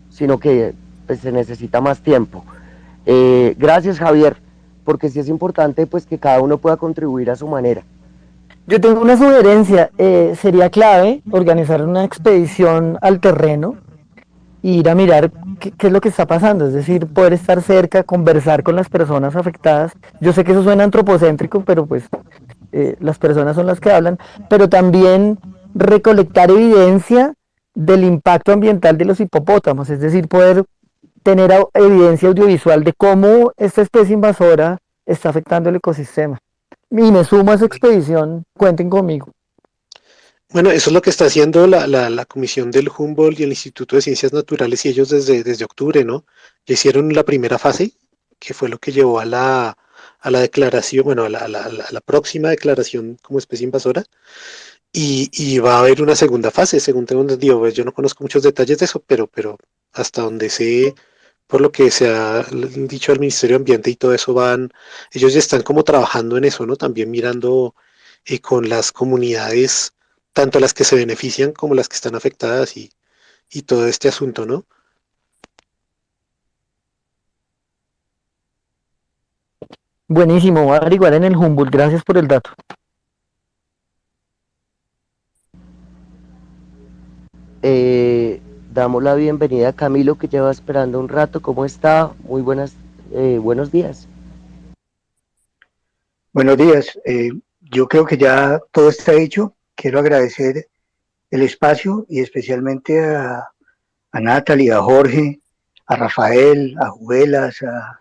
sino que pues, se necesita más tiempo. Gracias, Javier, porque sí es importante pues que cada uno pueda contribuir a su manera. Yo tengo una sugerencia, sería clave organizar una expedición al terreno e ir a mirar qué es lo que está pasando, es decir, poder estar cerca, conversar con las personas afectadas. Yo sé que eso suena antropocéntrico, pero pues las personas son las que hablan, pero también recolectar evidencia del impacto ambiental de los hipopótamos, es decir, poder tener evidencia audiovisual de cómo esta especie invasora está afectando el ecosistema. Y me sumo a esa expedición, cuenten conmigo. Bueno, eso es lo que está haciendo la comisión del Humboldt y el Instituto de Ciencias Naturales y ellos desde octubre, ¿no? Ya hicieron la primera fase, que fue lo que llevó a a la declaración, bueno, a la próxima declaración como especie invasora, y va a haber una segunda fase, según tengo entendido. Pues yo no conozco muchos detalles de eso, pero hasta donde sé, por lo que se ha dicho al Ministerio de Ambiente y todo eso, ellos ya están como trabajando en eso, ¿no? También mirando con las comunidades, tanto las que se benefician como las que están afectadas y todo este asunto, ¿no? Buenísimo, voy a averiguar en el Humboldt, gracias por el dato. Damos la bienvenida a Camilo, que lleva esperando un rato. ¿Cómo está? Muy buenos días. Buenos días. Yo creo que ya todo está hecho. Quiero agradecer el espacio y especialmente a Natalie, a Jorge, a Rafael, a Juvelas, a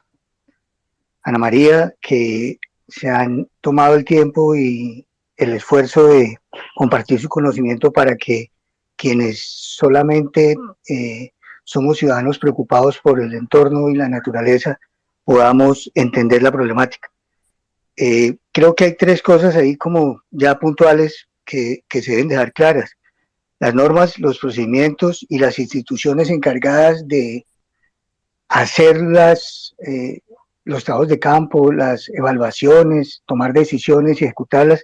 Ana María, que se han tomado el tiempo y el esfuerzo de compartir su conocimiento para que quienes solamente somos ciudadanos preocupados por el entorno y la naturaleza podamos entender la problemática. Creo que hay tres cosas ahí como ya puntuales que se deben dejar claras. Las normas, los procedimientos y las instituciones encargadas de hacer los trabajos de campo, las evaluaciones, tomar decisiones y ejecutarlas,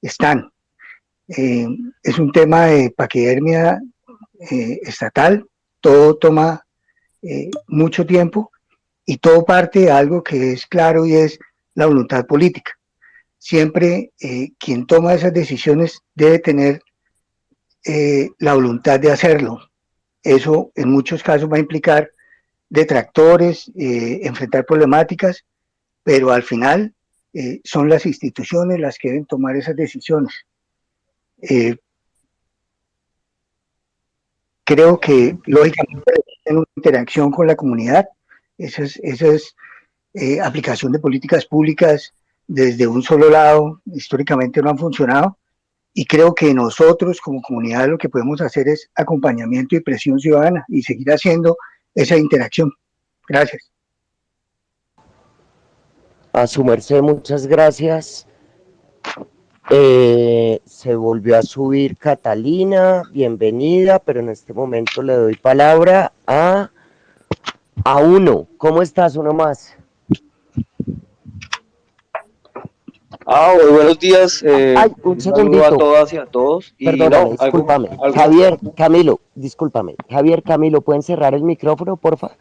están. Es un tema de paquidermia estatal, todo toma mucho tiempo y todo parte de algo que es claro y es la voluntad política. Siempre quien toma esas decisiones debe tener la voluntad de hacerlo. Eso en muchos casos va a implicar detractores, enfrentar problemáticas, pero al final son las instituciones las que deben tomar esas decisiones. Creo que lógicamente en una interacción con la comunidad, esas aplicación de políticas públicas desde un solo lado históricamente no han funcionado, y creo que nosotros como comunidad lo que podemos hacer es acompañamiento y presión ciudadana y seguir haciendo esa interacción. Gracias. A su merced, muchas gracias. Se volvió a subir Catalina, bienvenida, pero en este momento le doy palabra a Uno. ¿Cómo estás, Uno más? Muy buenos días. Ay, un Saludo segundito. a todas y a todos. Y Perdóname, no, discúlpame. Javier, Camilo, discúlpame. Javier, Camilo, ¿pueden cerrar el micrófono, porfa?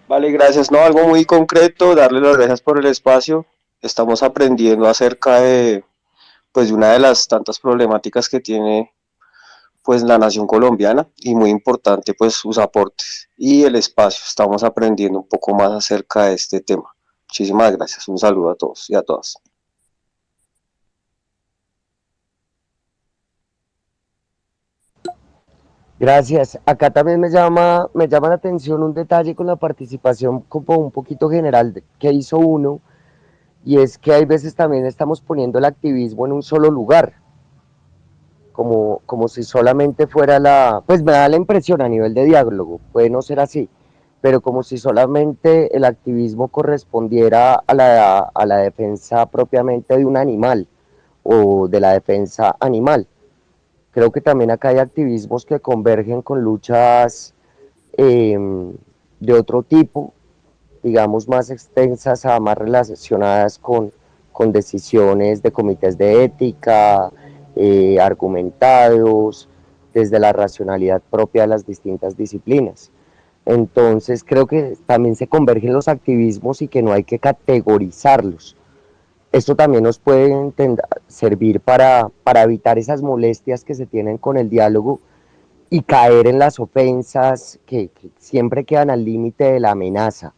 Vale, gracias. No, algo muy concreto, darle las gracias por el espacio. Estamos aprendiendo acerca de, pues, de una de las tantas problemáticas que tiene, pues, la nación colombiana, y muy importante, pues, sus aportes y el espacio. Estamos aprendiendo un poco más acerca de este tema. Muchísimas gracias. Un saludo a todos y a todas. Gracias. Acá también me llama la atención un detalle con la participación como un poquito general que hizo Uno, y es que hay veces también estamos poniendo el activismo en un solo lugar, como si solamente fuera pues me da la impresión a nivel de diálogo, puede no ser así, pero como si solamente el activismo correspondiera a la defensa propiamente de un animal o de la defensa animal. Creo que también acá hay activismos que convergen con luchas de otro tipo, digamos más extensas, más relacionadas con decisiones de comités de ética, argumentados, desde la racionalidad propia de las distintas disciplinas. Entonces creo que también se convergen los activismos y que no hay que categorizarlos. Esto también nos puede servir para evitar esas molestias que se tienen con el diálogo y caer en las ofensas que siempre quedan al límite de la amenaza,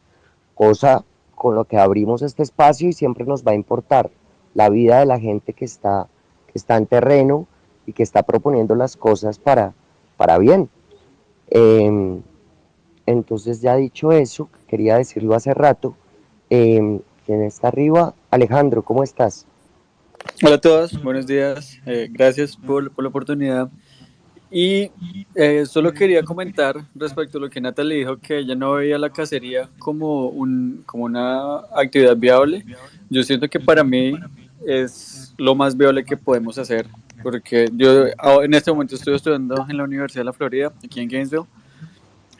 cosa con lo que abrimos este espacio y siempre nos va a importar la vida de la gente que está en terreno y que está proponiendo las cosas para bien. Entonces, ya dicho eso, quería decirlo hace rato, ¿quién está arriba? Alejandro, ¿cómo estás? Hola a todos, buenos días, gracias por la oportunidad. Y solo quería comentar respecto a lo que Natalie dijo, que ella no veía la cacería como, como una actividad viable. Yo siento que para mí es lo más viable que podemos hacer, porque yo en este momento estoy estudiando en la Universidad de la Florida, aquí en Gainesville,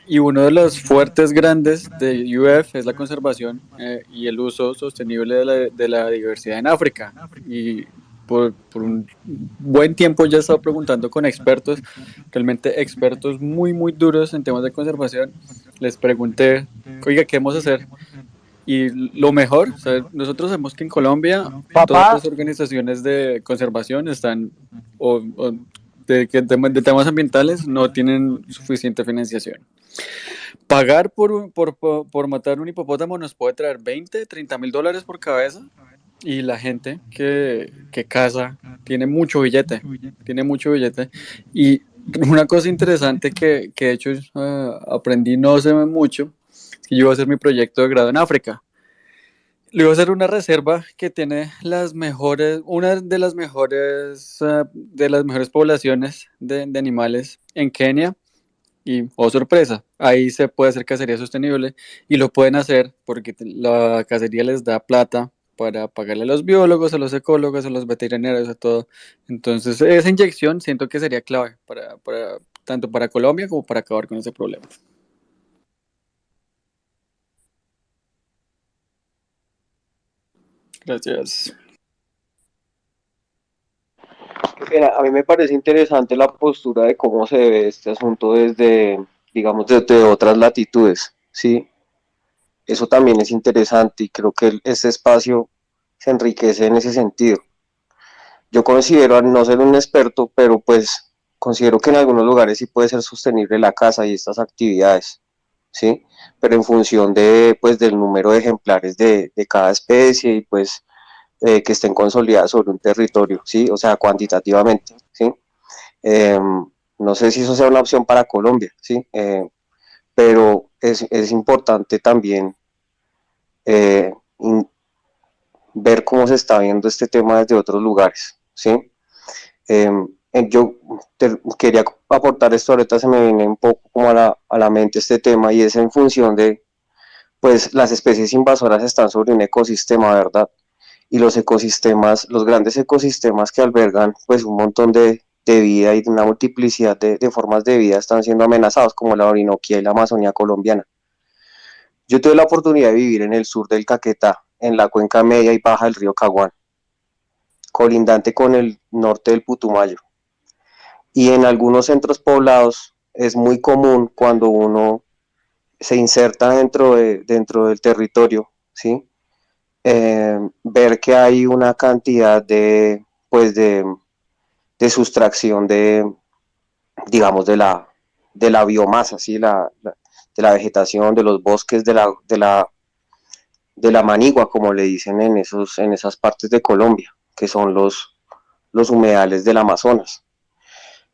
y uno de los fuertes grandes de UF es la conservación y el uso sostenible de la diversidad en África. Y por un buen tiempo ya he estado preguntando con expertos, realmente expertos muy, muy duros en temas de conservación. Les pregunté, oiga, ¿qué vamos a hacer? Y lo mejor, o sea, nosotros sabemos que en Colombia todas Papá, las organizaciones de conservación están, o de temas ambientales, no tienen suficiente financiación. Pagar por matar un hipopótamo nos puede traer 20, 30 mil dólares por cabeza, y la gente que caza tiene mucho billete. Y una cosa interesante que de hecho aprendí no hace mucho, es que yo iba a hacer mi proyecto de grado en África. Le iba a hacer una reserva que tiene las mejores, una de las mejores poblaciones de animales en Kenia. Y, oh sorpresa, ahí se puede hacer cacería sostenible, y lo pueden hacer porque la cacería les da plata para pagarle a los biólogos, a los ecólogos, a los veterinarios, a todo. Entonces, esa inyección siento que sería clave tanto para Colombia como para acabar con ese problema. Gracias. A mí me parece interesante la postura de cómo se ve este asunto desde, digamos, desde otras latitudes, ¿sí? Eso también es interesante y creo que este espacio se enriquece en ese sentido. Yo considero no ser un experto, pero pues considero que en algunos lugares sí puede ser sostenible la caza y estas actividades, ¿sí? Pero en función de, pues, del número de ejemplares de cada especie y pues que estén consolidadas sobre un territorio, ¿sí? O sea, cuantitativamente, ¿sí? Eh, no sé si eso sea una opción para Colombia, ¿sí? Pero es importante también eh, ver cómo se está viendo este tema desde otros lugares, ¿sí? Eh, yo quería aportar esto, ahorita se me viene un poco como a la mente este tema, y es en función de, pues las especies invasoras están sobre un ecosistema, ¿verdad? Y los ecosistemas, los grandes ecosistemas que albergan pues un montón de vida y de una multiplicidad de formas de vida están siendo amenazados, como la Orinoquía y la Amazonía colombiana. Yo tuve la oportunidad de vivir en el sur del Caquetá, en la cuenca media y baja del río Caguán, colindante con el norte del Putumayo. Y en algunos centros poblados es muy común, cuando uno se inserta dentro del territorio, ¿sí? Ver que hay una cantidad pues de sustracción digamos, de la biomasa, ¿sí? De la vegetación, de los bosques, de la manigua, como le dicen en esas partes de Colombia, que son los humedales del Amazonas.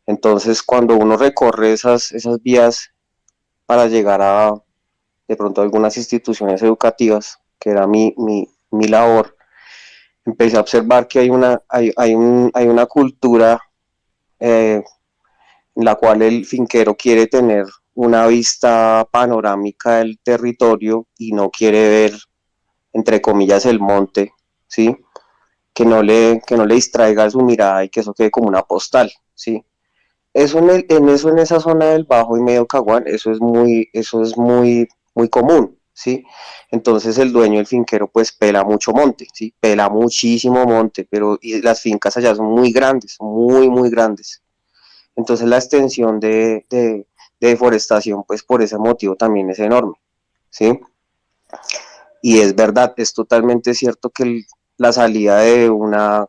Entonces, cuando uno recorre esas vías para llegar de pronto a algunas instituciones educativas, que era mi labor, empecé a observar que hay una cultura eh, en la cual el finquero quiere tener una vista panorámica del territorio y no quiere ver, entre comillas, el monte, ¿sí? Que no le distraiga su mirada y que eso quede como una postal, ¿sí? Eso en esa zona del Bajo y Medio Caguán, eso es muy común, ¿sí? Entonces el dueño, el finquero, pues pela mucho monte, ¿sí? Pela muchísimo monte, y las fincas allá son muy grandes, muy grandes. Entonces la extensión de deforestación, pues por ese motivo también es enorme, ¿sí? Y es verdad, es totalmente cierto que la salida de una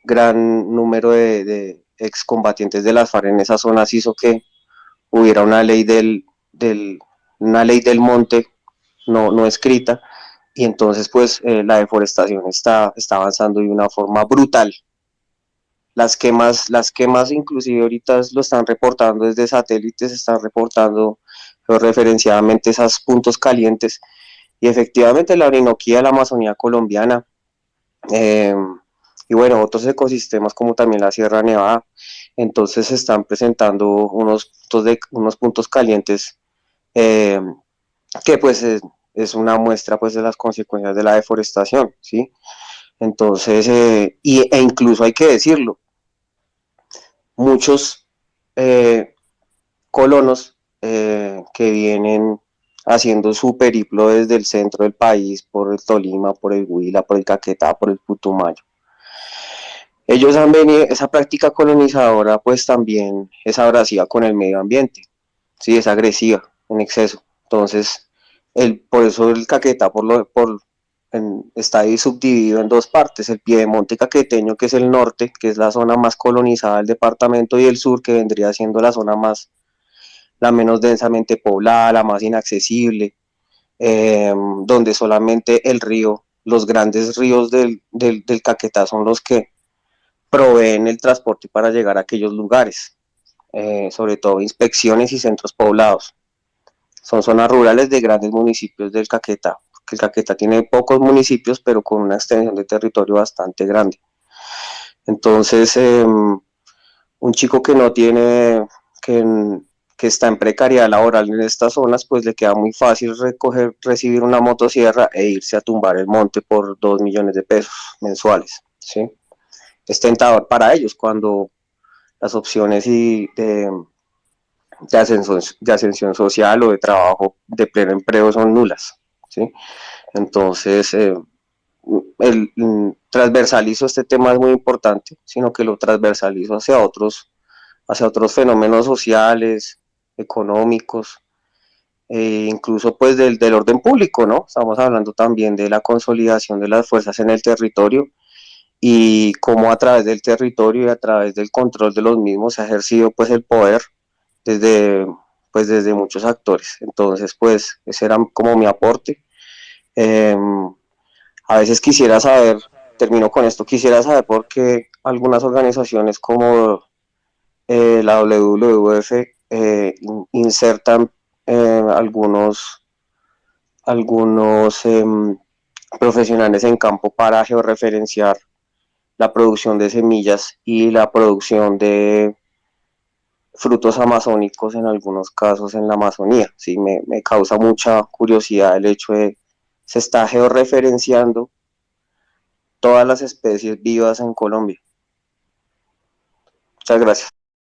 gran número de excombatientes de las FARC en esas zonas hizo que hubiera una ley del monte no escrita, y entonces pues la deforestación está avanzando de una forma brutal. Las quemas inclusive ahorita lo están reportando desde satélites, están reportando referenciadamente esos puntos calientes, y efectivamente la Orinoquía, la Amazonía colombiana, y bueno, otros ecosistemas como también la Sierra Nevada, entonces se están presentando unos puntos calientes que pues es una muestra pues de las consecuencias de la deforestación, ¿sí? Entonces, e incluso hay que decirlo, muchos colonos que vienen haciendo su periplo desde el centro del país, por el Tolima, por el Huila, por el Caquetá, por el Putumayo. Ellos han venido, esa práctica colonizadora pues también es abrasiva con el medio ambiente, sí, es agresiva en exceso. Entonces, por eso el Caquetá está ahí subdividido en dos partes, el piedemonte caqueteño, que es el norte, que es la zona más colonizada del departamento, y el sur, que vendría siendo la zona la menos densamente poblada, la más inaccesible, donde solamente el río, los grandes ríos del Caquetá son los que proveen el transporte para llegar a aquellos lugares, sobre todo inspecciones y centros poblados. Son zonas rurales de grandes municipios del Caquetá, porque el Caquetá tiene pocos municipios, pero con una extensión de territorio bastante grande. Entonces, un chico que no tiene, que está en precariedad laboral en estas zonas, pues le queda muy fácil recibir una motosierra e irse a tumbar el monte por 2 millones de pesos mensuales, ¿sí? Es tentador para ellos cuando las opciones de ascensión social o de trabajo de pleno empleo son nulas, ¿sí? Entonces, transversalizo este tema es muy importante, sino que lo transversalizo hacia otros fenómenos sociales, económicos, incluso pues del orden público, ¿no? Estamos hablando también de la consolidación de las fuerzas en el territorio y cómo a través del territorio y a través del control de los mismos se ha ejercido pues el poder desde, desde muchos actores. Entonces, pues ese era como mi aporte. A veces quisiera saber, termino con esto, quisiera saber por qué algunas organizaciones como la WWF insertan algunos profesionales en campo para georreferenciar la producción de semillas y la producción de frutos amazónicos en algunos casos en la Amazonía. Sí, me causa mucha curiosidad el hecho de se está georreferenciando todas las especies vivas en Colombia. Muchas gracias.